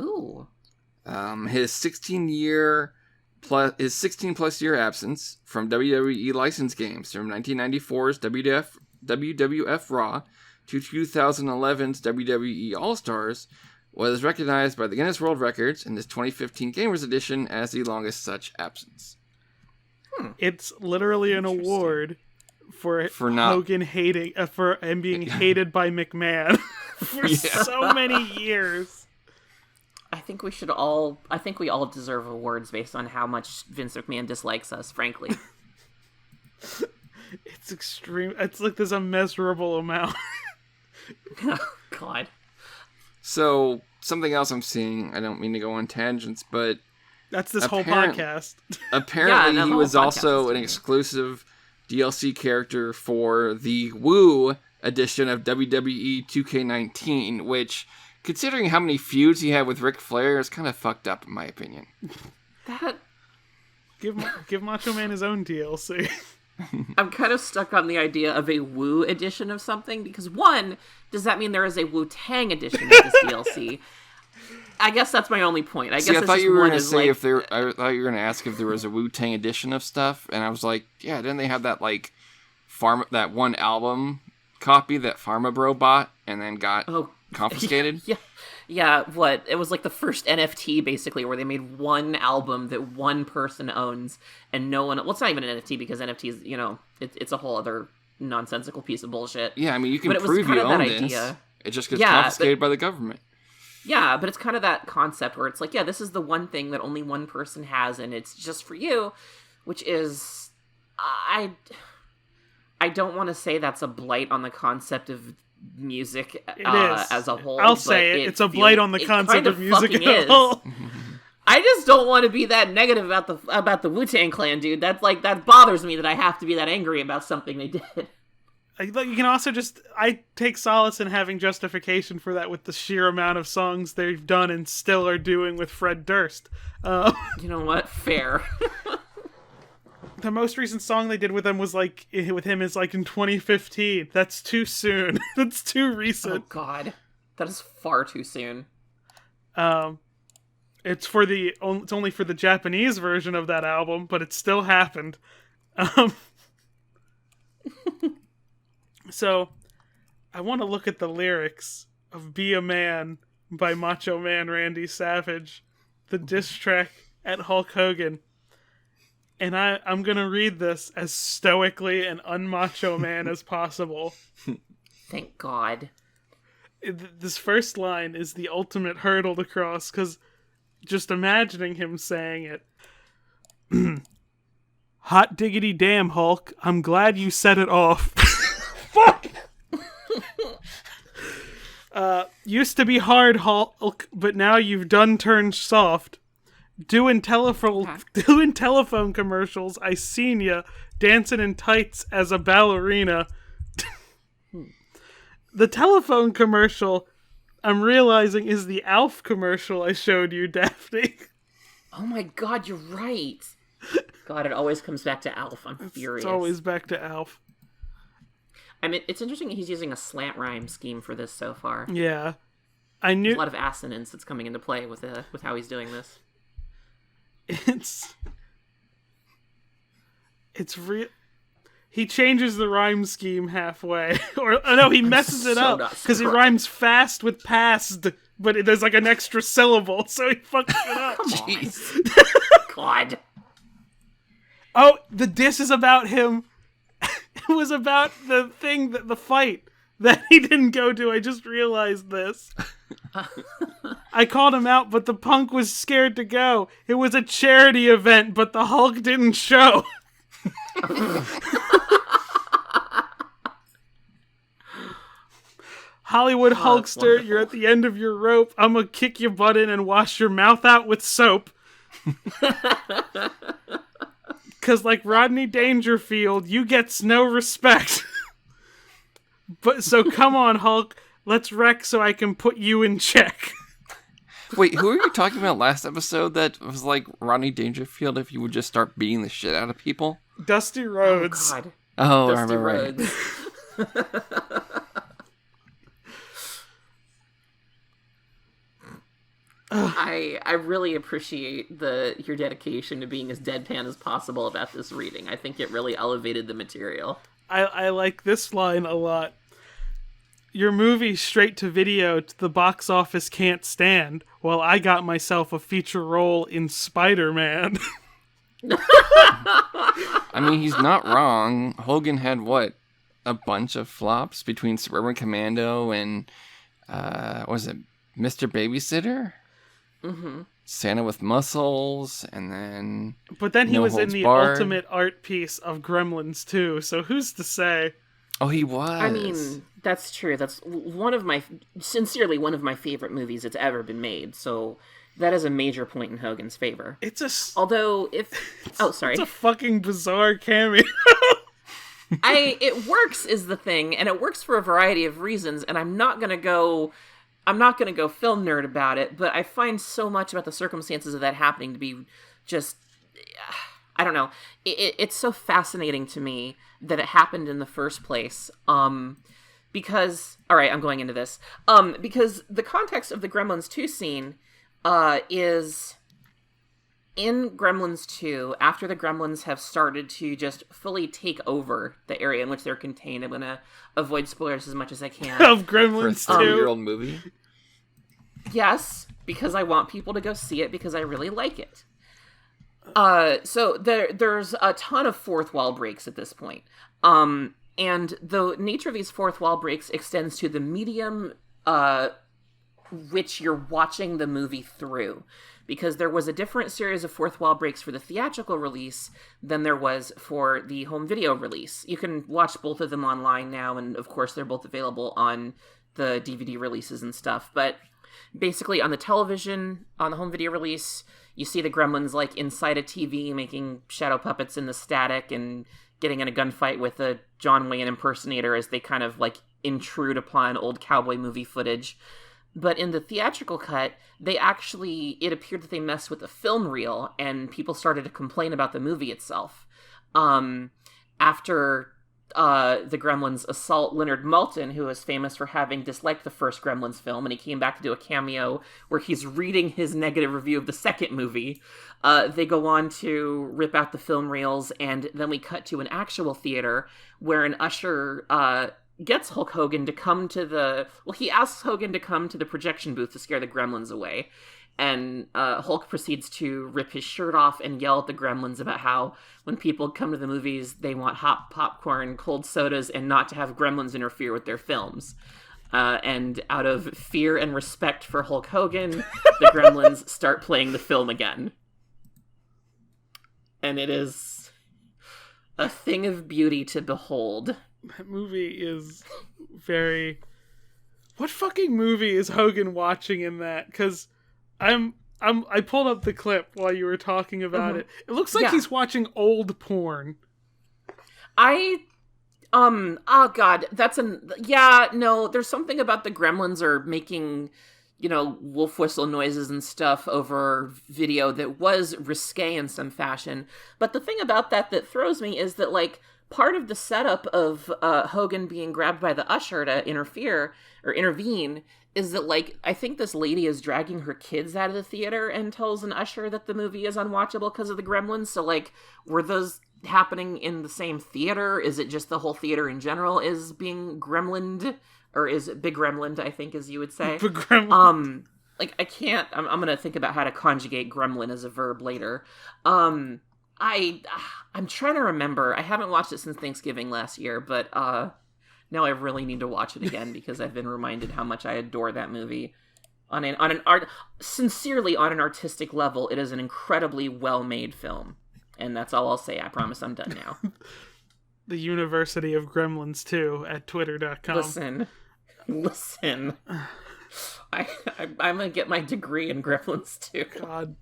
Ooh. His 16 plus year absence from WWE licensed games from 1994's WWF Raw to 2011's WWE All-Stars was recognized by the Guinness World Records in this 2015 Gamers Edition as the longest such absence. It's literally an award for Hogan hating for him being hated by McMahon for so many years. I think we all deserve awards based on how much Vince McMahon dislikes us, frankly. It's extreme. It's like there's a measurable amount. Oh, God. So, something else I'm seeing, I don't mean to go on tangents, but that's this whole podcast. Apparently, he was also an exclusive DLC character for the Woo edition of WWE 2K19, which, considering how many feuds he had with Ric Flair, is kind of fucked up, in my opinion. That... Give Macho Man his own DLC. I'm kind of stuck on the idea of a Wu edition of something, because one, does that mean there is a Wu-Tang edition of this DLC? I guess that's my only point. I thought you were going to say I thought you were going to ask if there was a Wu-Tang edition of stuff, and I was like, yeah, didn't they have that like that one album copy that Pharma Bro bought and then got confiscated? Yeah, what? It was like the first NFT, basically, where they made one album that one person owns, and no one... Well, it's not even an NFT, because NFTs, you know, it's a whole other nonsensical piece of bullshit. Yeah, I mean, you can prove you own this. It just gets confiscated by the government. Yeah, but it's kind of that concept where it's like, yeah, this is the one thing that only one person has, and it's just for you, which is... I don't want to say that's a blight on the concept of music as a whole. I'll say it's a blight on the concept of music as a whole. I just don't want to be that negative about the Wu-Tang Clan, dude. That's like, that bothers me that I have to be that angry about something they did. You can also I take solace in having justification for that with the sheer amount of songs they've done and still are doing with Fred Durst. You know what? Fair. The most recent song they did with him is like in 2015. That's too soon. That's too recent. Oh God, that is far too soon. It's only for the Japanese version of that album, but it still happened. So, I want to look at the lyrics of "Be a Man" by Macho Man Randy Savage, the diss track at Hulk Hogan. And I'm going to read this as stoically and unmacho man as possible. Thank God. This first line is the ultimate hurdle to cross, because just imagining him saying it. Hot diggity damn, Hulk. I'm glad you set it off. Fuck! Used to be hard, Hulk, but now you've done turned soft. Doing telephone commercials, I seen ya dancing in tights as a ballerina. The telephone commercial, I'm realizing, is the Alf commercial I showed you, Daphne. Oh my God, you're right. God, it always comes back to Alf. I'm furious. It's always back to Alf. I mean, it's interesting he's using a slant rhyme scheme for this so far. Yeah. There's a lot of assonance that's coming into play with how he's doing this. It's real. He changes the rhyme scheme halfway, or no, he messes it up because he rhymes fast with past, but there's like an extra syllable, so he fucks it up. Jeez, God. Oh, the diss is about him. It was about the fight that he didn't go to. I just realized this. I called him out, but the punk was scared to go. It was a charity event, but the Hulk didn't show. Hollywood Hulkster, you're at the end of your rope. I'm gonna kick your butt in and wash your mouth out with soap. Cause like Rodney Dangerfield, you gets no respect. But so come on, Hulk. Let's wreck so I can put you in check. Wait, who are you talking about last episode that was like Rodney Dangerfield if you would just start beating the shit out of people? Dusty Rhodes. Oh, God. Oh, Dusty I remember. I really appreciate your dedication to being as deadpan as possible about this reading. I think it really elevated the material. I like this line a lot. Your movie straight to video the box office can't stand, while I got myself a feature role in Spider-Man. I mean, he's not wrong. Hogan had, a bunch of flops between Suburban Commando and, what was it, Mr. Babysitter? Mm-hmm. Santa with Muscles, and then... But then he No was in Holds the Barred. ultimate art piece of Gremlins too, so who's to say? Oh, he was. I mean, that's true. That's sincerely one of my favorite movies that's ever been made. So that is a major point in Hogan's favor. Although sorry. It's a fucking bizarre cameo. It works is the thing, and it works for a variety of reasons, and I'm not gonna go film nerd about it, but I find so much about the circumstances of that happening to be just, I don't know. It's so fascinating to me that it happened in the first place. Because, all right, I'm going into this. Because the context of the Gremlins 2 scene is in Gremlins 2, after the Gremlins have started to just fully take over the area in which they're contained. I'm going to avoid spoilers as much as I can. Of Gremlins 2. For a 3-year-old movie? Yes, because I want people to go see it because I really like it. So there's a ton of fourth wall breaks at this point. And the nature of these fourth wall breaks extends to the medium which you're watching the movie through. Because there was a different series of fourth wall breaks for the theatrical release than there was for the home video release. You can watch both of them online now, and of course they're both available on the DVD releases and stuff. But basically on the television, on the home video release, you see the Gremlins like inside a TV making shadow puppets in the static and getting in a gunfight with a John Wayne impersonator as they kind of like intrude upon old cowboy movie footage. But in the theatrical cut, it appeared that they messed with the film reel, and people started to complain about the movie itself. After the Gremlins assault Leonard Maltin, who was famous for having disliked the first Gremlins film, and he came back to do a cameo where he's reading his negative review of the second movie. They go on to rip out the film reels, and then we cut to an actual theater where an usher gets Hulk Hogan to come to he asks Hogan to come to the projection booth to scare the Gremlins away. And Hulk proceeds to rip his shirt off and yell at the Gremlins about how when people come to the movies, they want hot popcorn, cold sodas, and not to have Gremlins interfere with their films. And out of fear and respect for Hulk Hogan, the Gremlins start playing the film again. And it is a thing of beauty to behold. That movie is very... What fucking movie is Hogan watching in that? Because I pulled up the clip while you were talking about it. It looks like he's watching old porn. Oh god, there's something about the Gremlins are making, wolf whistle noises and stuff over video that was risque in some fashion. But the thing about that throws me is that, like, part of the setup of Hogan being grabbed by the usher to intervene is that, like, I think this lady is dragging her kids out of the theater and tells an usher that the movie is unwatchable because of the Gremlins. So, like, were those happening in the same theater? Is it just the whole theater in general is being gremlined? Or is it big gremlined, I think, as you would say? Big gremlin. I can't... I'm going to think about how to conjugate gremlin as a verb later. I'm trying to remember. I haven't watched it since Thanksgiving last year, but now I really need to watch it again because I've been reminded how much I adore that movie. Sincerely, on an artistic level, it is an incredibly well-made film. And that's all I'll say. I promise I'm done now. The University of Gremlins 2 at twitter.com. Listen. I'm going to get my degree in Gremlins 2. God.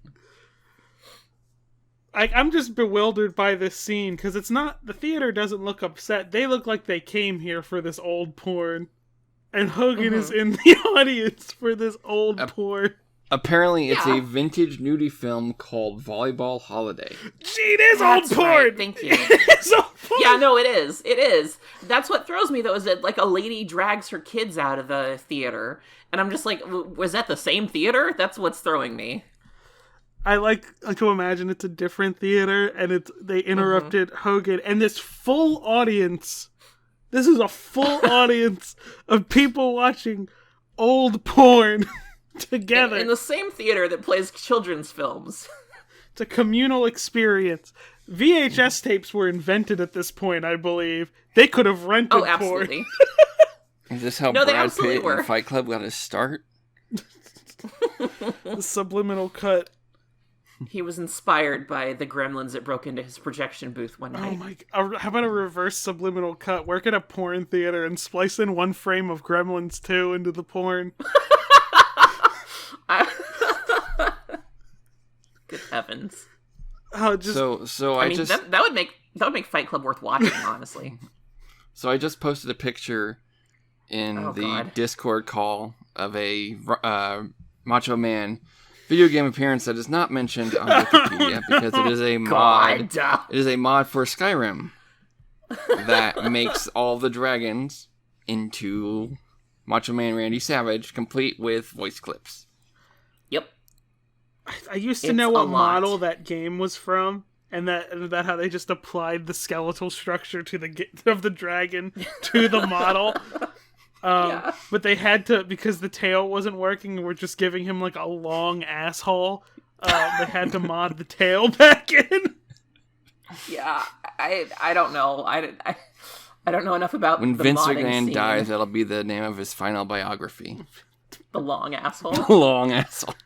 I'm just bewildered by this scene, because it's not... The theater doesn't look upset. They look like they came here for this old porn. And Hogan is in the audience for this old porn. Apparently, it's a vintage nudie film called Volleyball Holiday. Gee, it is old porn! Right. Thank you. It's old porn! Yeah, no, it is. It is. That's what throws me, though, is that, like, a lady drags her kids out of the theater. And I'm just like, was that the same theater? That's what's throwing me. I like to imagine it's a different theater, and they interrupted Hogan, and this full audience, this is a full audience of people watching old porn together. In the same theater that plays children's films. It's a communal experience. VHS tapes were invented at this point, I believe. They could have rented porn. Oh, absolutely. Is this how Brad Pitt in Fight Club got his start? The subliminal cut. He was inspired by the Gremlins that broke into his projection booth one night. Oh my god. How about a reverse subliminal cut? Work at a porn theater and splice in one frame of Gremlins 2 into the porn. Good heavens. Oh, just... that would make Fight Club worth watching, honestly. So I just posted a picture in Discord call of a Macho Man video game appearance that is not mentioned on Wikipedia because it is a mod. It is a mod for Skyrim that makes all the dragons into Macho Man Randy Savage, complete with voice clips. Yep. I used to know what model that game was from, and that how they just applied the skeletal structure to of the dragon to the model. But they had to, because the tail wasn't working, we're just giving him like a long asshole. They had to mod the tail back in. Yeah, I don't know. I don't know enough about when the Vince modding McMahon scene. dies, that'll be the name of his final biography. The long asshole. The long asshole.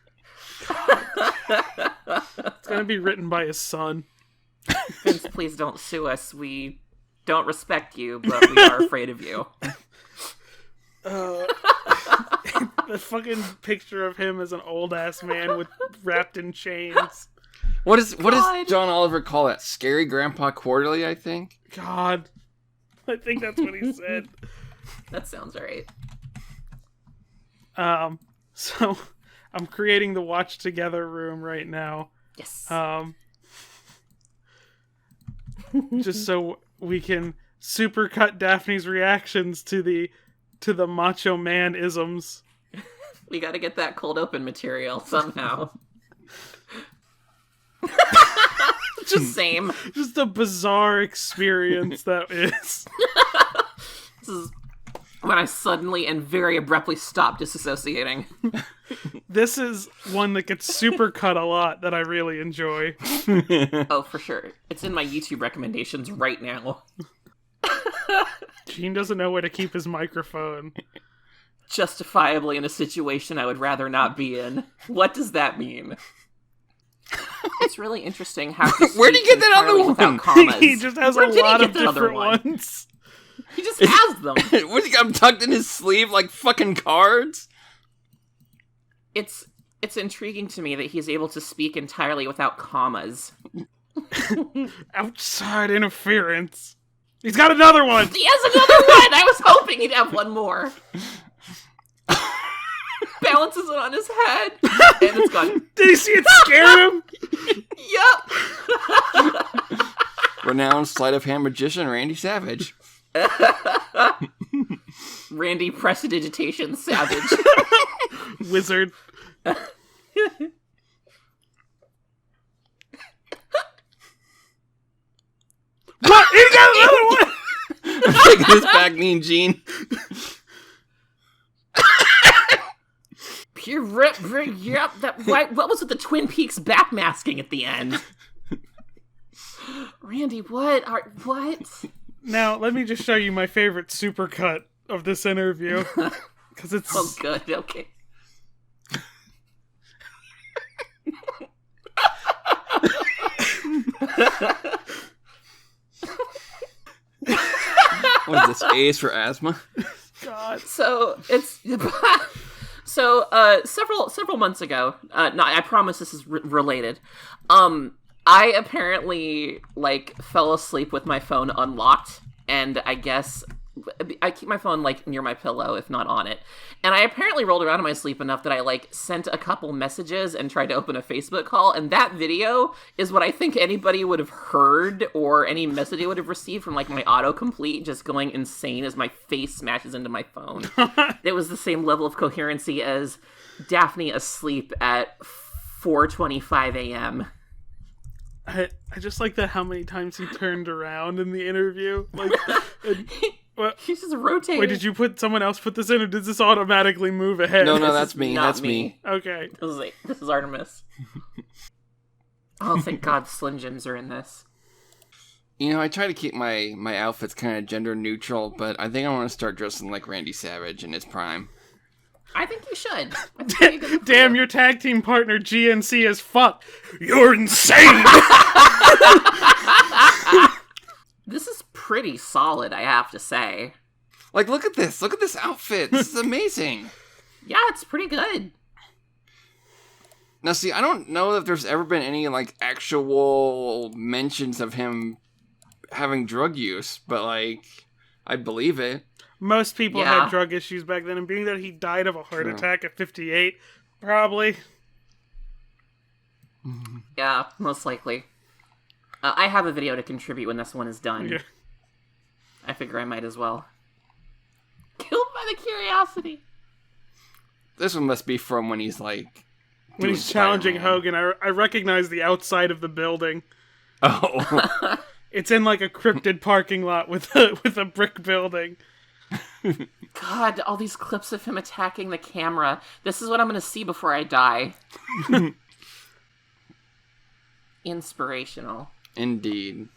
It's gonna be written by his son. Vince, please don't sue us. We don't respect you, but we are afraid of you. The fucking picture of him as an old ass man wrapped in chains. What does John Oliver call that? Scary Grandpa Quarterly, I think. God, I think that's what he said. That sounds right. So I'm creating the watch together room right now. Yes. Just so we can supercut Daphne's reactions to the Macho Man isms. We got to get that cold open material somehow. Just same. Just a bizarre experience that is. This is when I suddenly and very abruptly stopped disassociating. This is one that gets supercut a lot that I really enjoy. Oh, for sure. It's in my YouTube recommendations right now. Gene doesn't know where to keep his microphone. Justifiably in a situation I would rather not be in. What does that mean? It's really interesting how where do you get that other one? Commas. He just has a lot of different ones. He just has them. What's he got them tucked in his sleeve like fucking cards? It's intriguing to me that he's able to speak entirely without commas. Outside interference. He's got another one! He has another one! I was hoping he'd have one more. Balances it on his head, and it's gone. Did you see it scare him? Yup! Renowned sleight of hand magician Randy Savage. Randy Prestidigitation Savage. Wizard. What? He got another one! I'm taking this back, Mean Gene. Pure rip, yep. What was with the Twin Peaks backmasking at the end? Randy, what? Now, let me just show you my favorite supercut of this interview. Because it's... Oh, good, okay. What is this? A is for asthma? God. So, it's... So, several months ago, no, I promise this is related, I apparently, fell asleep with my phone unlocked, and I guess I keep my phone, near my pillow, if not on it, and I apparently rolled around in my sleep enough that I, sent a couple messages and tried to open a Facebook call, and that video is what I think anybody would have heard, or any message I would have received from, my autocomplete just going insane as my face smashes into my phone. It was the same level of coherency as Daphne asleep at 4:25 a.m. I just like that how many times he turned around in the interview. He's just rotating. Wait, did you someone else put this in, or does this automatically move ahead? No, that's me. That's me. Okay. This is Artemis. Oh, thank God Slim Jims are in this. You know, I try to keep my outfits kind of gender neutral, but I think I want to start dressing like Randy Savage in his prime. I think you should. Damn, your tag team partner GNC as fuck. You're insane! This is pretty solid, I have to say. Look at this. Look at this outfit. This is amazing. Yeah, it's pretty good. Now, see, I don't know if there's ever been any, actual mentions of him having drug use, but, I believe it. Most people had drug issues back then, and being that he died of a heart attack at 58, probably. Yeah, most likely. I have a video to contribute when this one is done. Yeah. I figure I might as well. Killed by the curiosity. This one must be from when he's like... When he's challenging Hogan, I recognize the outside of the building. Oh. It's in like a cryptid parking lot with a brick building. God, all these clips of him attacking the camera. This is what I'm going to see before I die. Inspirational. Indeed.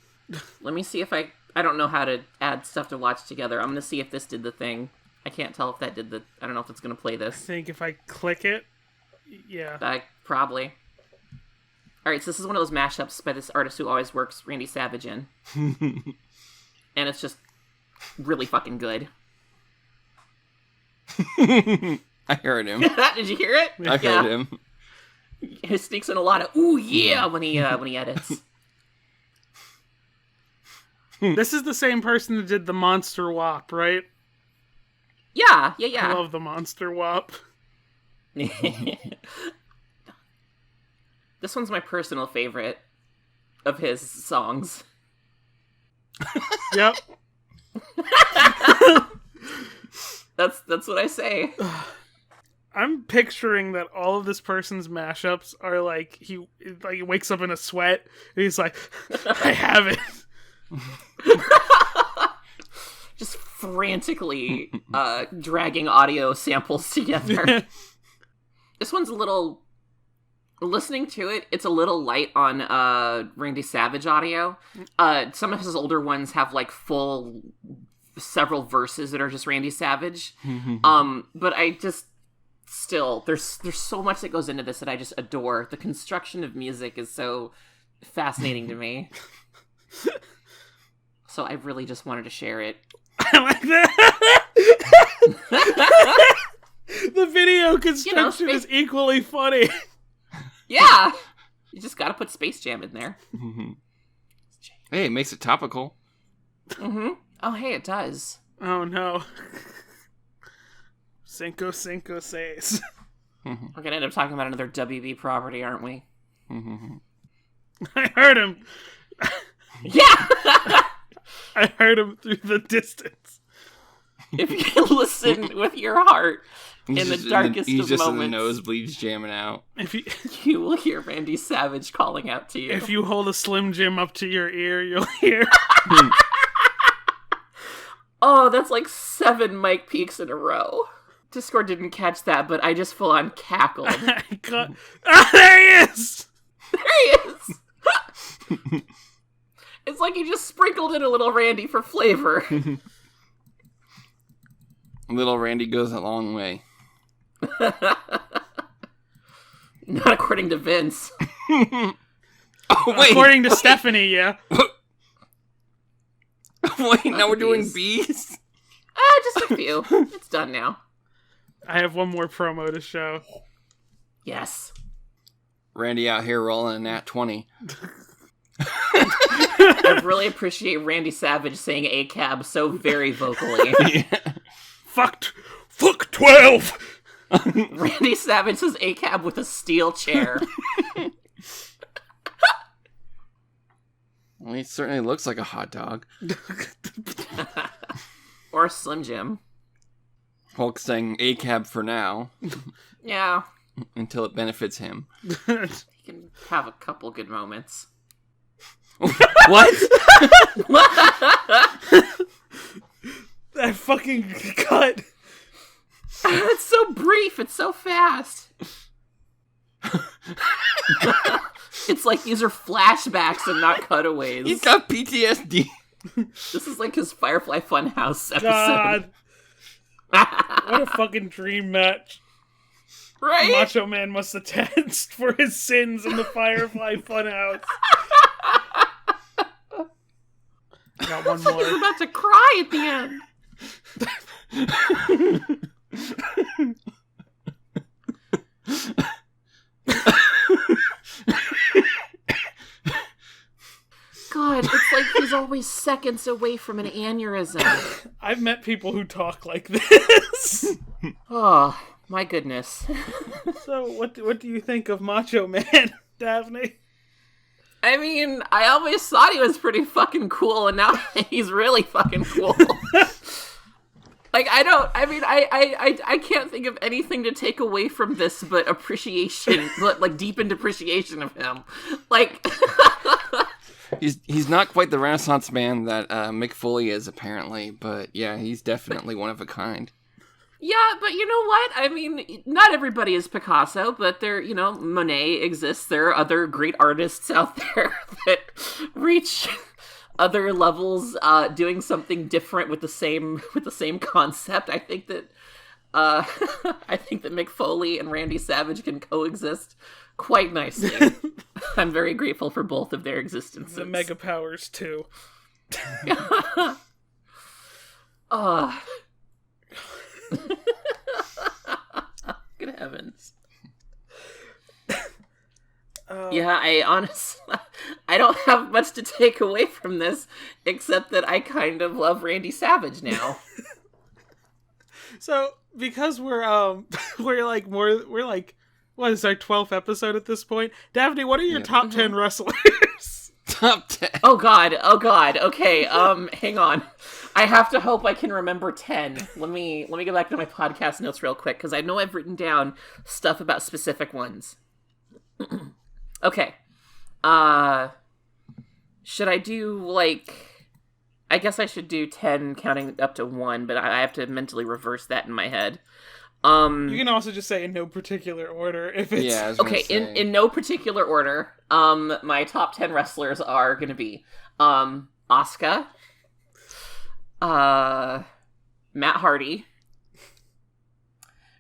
Let me see if I don't know how to add stuff to watch together. I'm going to see if this did the thing. I can't tell if that did the... I don't know if it's going to play I this. think if I click it, yeah. Probably. Alright, so this is one of those mashups by this artist who always works Randy Savage in. And it's just really fucking good. I heard him. Did you hear it? I heard him. He sneaks in a lot of "ooh yeah" when he edits. This is the same person that did the Monster Wop, right? Yeah. I love the Monster Wop. This one's my personal favorite of his songs. Yep. That's what I say. I'm picturing that all of this person's mashups are like he wakes up in a sweat and he's like, I have it. Just frantically dragging audio samples together. This one's a little... Listening to it, it's a little light on Randy Savage audio. Some of his older ones have like full several verses that are just Randy Savage. But I just still there's so much that goes into this that I just adore. The construction of music is so fascinating to me. So I really just wanted to share it. I like that. The video construction is equally funny. Yeah! You just gotta put Space Jam in there. Hey, it makes it topical. Oh, hey, it does. Oh, no. Cinco seis. We're gonna end up talking about another WB property, aren't we? I heard him. Yeah! I heard him through the distance. If you can listen with your heart in the darkest he's of just moments, in the nosebleeds jamming out. If you will hear Randy Savage calling out to you. If you hold a Slim Jim up to your ear, you'll hear. Oh, that's like 7 Mike Peaks in a row. Discord didn't catch that, but I just full on cackled. There he is! There he is! It's like he just sprinkled in a little Randy for flavor. Little Randy goes a long way. Not according to Vince. Oh, wait. According to Stephanie, yeah. Wait, now we're doing bees? Just a few. It's done now. I have one more promo to show. Yes. Randy out here rolling a nat 20. I really appreciate Randy Savage saying ACAB so very vocally. Fuck 12! Randy Savage says ACAB with a steel chair. Well, he certainly looks like a hot dog. Or a Slim Jim. Hulk saying ACAB for now. Yeah. Until it benefits him. He can have a couple good moments. What? That fucking cut. It's so brief. It's so fast. It's like these are flashbacks and not cutaways. He's got PTSD. This is like his Firefly Funhouse episode. God. What a fucking dream match. Right? Macho Man must attest for his sins in the Firefly Funhouse. Got one more. He's about to cry at the end. God, it's like he's always seconds away from an aneurysm. I've met people who talk like this. Oh, my goodness. So, what do you think of Macho Man? Daphne? I mean, I always thought he was pretty fucking cool, and now he's really fucking cool. Like, I can't think of anything to take away from this but appreciation, like deepened appreciation of him. Like, he's not quite the Renaissance man that Mick Foley is, apparently, but yeah, he's definitely one of a kind. yeah, but you know what? I mean, not everybody is Picasso, but there, you know, Monet exists. There are other great artists out there that reach other levels, doing something different with the same concept. I think that Mick Foley and Randy Savage can coexist quite nicely. I'm very grateful for both of their existences. The Mega Powers too. Good heavens. Yeah, I don't have much to take away from this, except that I kind of love Randy Savage now. So, because we're what is our 12th episode at this point? Daphne, what are your top 10 wrestlers? Top 10. Oh god. Okay, hang on. I have to hope I can remember 10. Let me go back to my podcast notes real quick, because I know I've written down stuff about specific ones. Okay. Should I do, like... I guess I should do 10 counting up to 1, but I have to mentally reverse that in my head. You can also just say in no particular order if it's... Yeah, I was okay, gonna say. in no particular order, my top 10 wrestlers are gonna be, Asuka, Matt Hardy,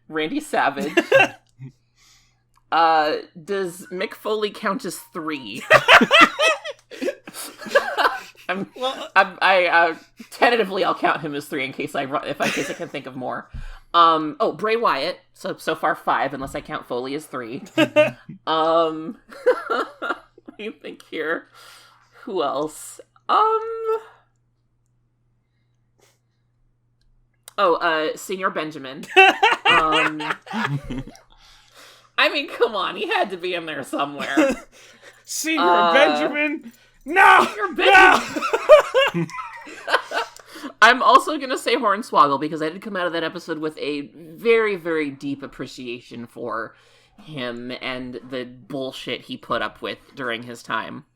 Randy Savage. Does Mick Foley count as 3? I tentatively I'll count him as 3 in case I can think of more. Bray Wyatt. So far 5, unless I count Foley as 3. Let me think here. Who else? Senior Benjamin. I mean, come on, he had to be in there somewhere. Senior Benjamin. No! Senior Benjamin. I'm also going to say Hornswoggle, because I did come out of that episode with a very, very deep appreciation for him and the bullshit he put up with during his time.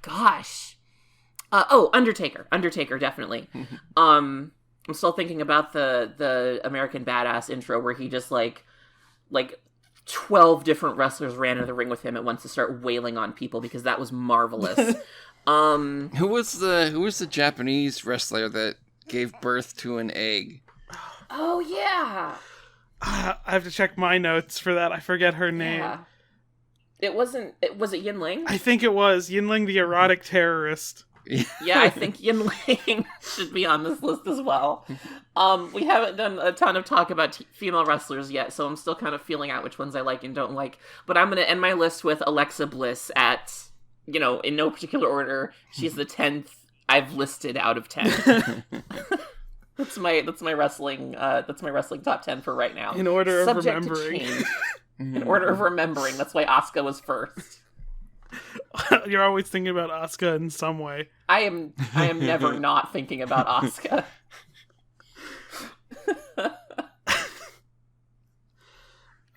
Gosh. Undertaker. Undertaker, definitely. I'm still thinking about the American Badass intro where he just, like 12 different wrestlers ran into the ring with him at once to start wailing on people, because that was marvelous. Who was the Japanese wrestler that gave birth to an egg? Oh, yeah. I have to check my notes for that. I forget her name. Yeah. Was it Yinling? I think it was Yinling, the erotic terrorist. Yeah, I think Yinling should be on this list as well. We haven't done a ton of talk about female wrestlers yet, so I'm still kind of feeling out which ones I like and don't like. But I'm going to end my list with Alexa Bliss at, in no particular order. She's the 10th I've listed out of 10. That's my wrestling top 10 for right now. In order of Subject remembering. to change. In order of remembering. That's why Asuka was first. You're always thinking about Asuka in some way. I am never not thinking about Asuka.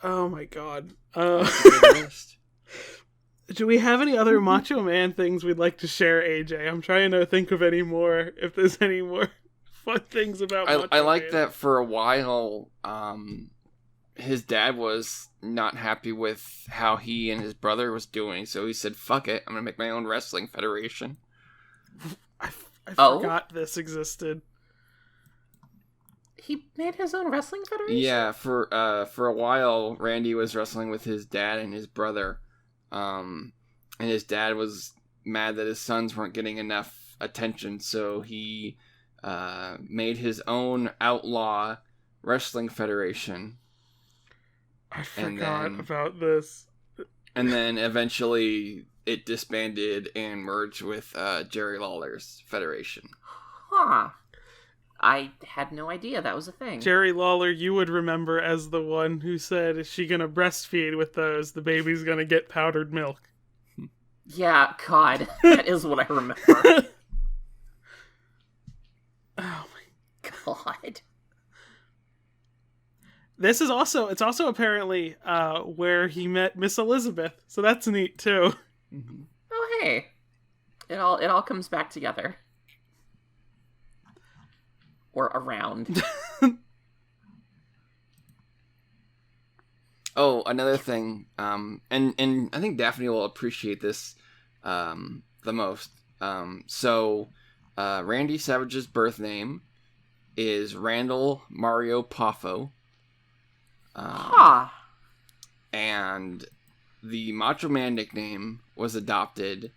Oh my god. Do we have any other Macho Man things we'd like to share, AJ? I'm trying to think of any more, if there's any more fun things about Macho I like Man. that for a while, his dad was not happy with how he and his brother was doing, so he said, fuck it, I'm gonna make my own wrestling federation. I forgot this existed. He made his own wrestling federation? Yeah, for a while, Randy was wrestling with his dad and his brother, and his dad was mad that his sons weren't getting enough attention, so he made his own outlaw wrestling federation. I forgot about this. And then eventually it disbanded and merged with Jerry Lawler's federation. Huh. I had no idea that was a thing. Jerry Lawler, you would remember as the one who said, is she gonna breastfeed with those? The baby's gonna get powdered milk. Yeah, God, that is what I remember. Oh my God. This is also, it's also apparently where he met Miss Elizabeth, so that's neat too. Mm-hmm. Oh, hey. It all comes back together. Or around. Oh, another thing, and I think Daphne will appreciate this the most. So Randy Savage's birth name is Randall Mario Poffo. And the Macho Man nickname was adopted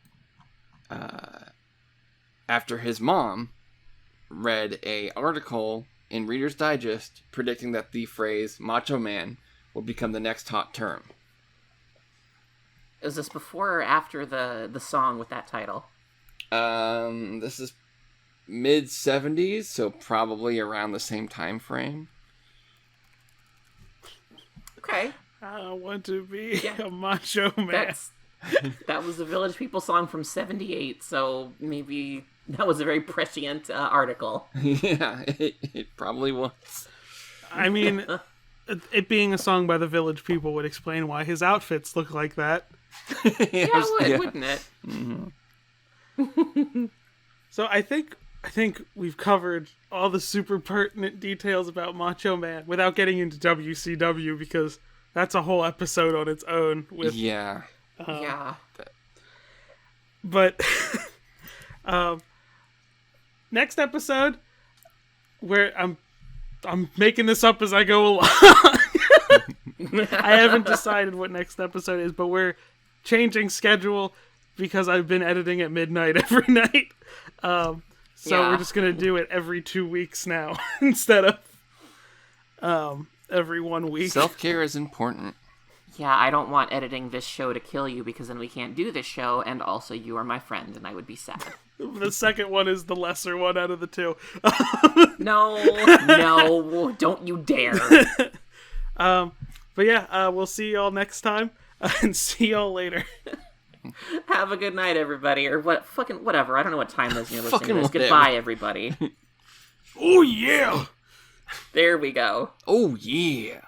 after his mom read a article in Reader's Digest predicting that the phrase Macho Man will become the next hot term. Is this before or after the song with that title? This is mid-70s, so probably around the same time frame. Okay. I want to be a macho man. That was the Village People song from 78, so maybe that was a very prescient article. Yeah, it probably was. I mean, it being a song by the Village People would explain why his outfits look like that. Yeah, it would, wouldn't it? Mm-hmm. So I think we've covered all the super pertinent details about Macho Man without getting into WCW, because that's a whole episode on its own. With yeah. But next episode, where I'm making this up as I go along. I haven't decided what next episode is, but we're changing schedule because I've been editing at midnight every night. So we're just going to do it every 2 weeks now instead of every 1 week. Self-care is important. Yeah, I don't want editing this show to kill you, because then we can't do this show, and also you are my friend, and I would be sad. The second one is the lesser one out of the two. No, don't you dare. But yeah, we'll see y'all next time, and see y'all later. Have a good night, everybody, or whatever. I don't know what time it is you're listening to this. Whatever. Goodbye, everybody. Oh yeah! There we go. Oh yeah!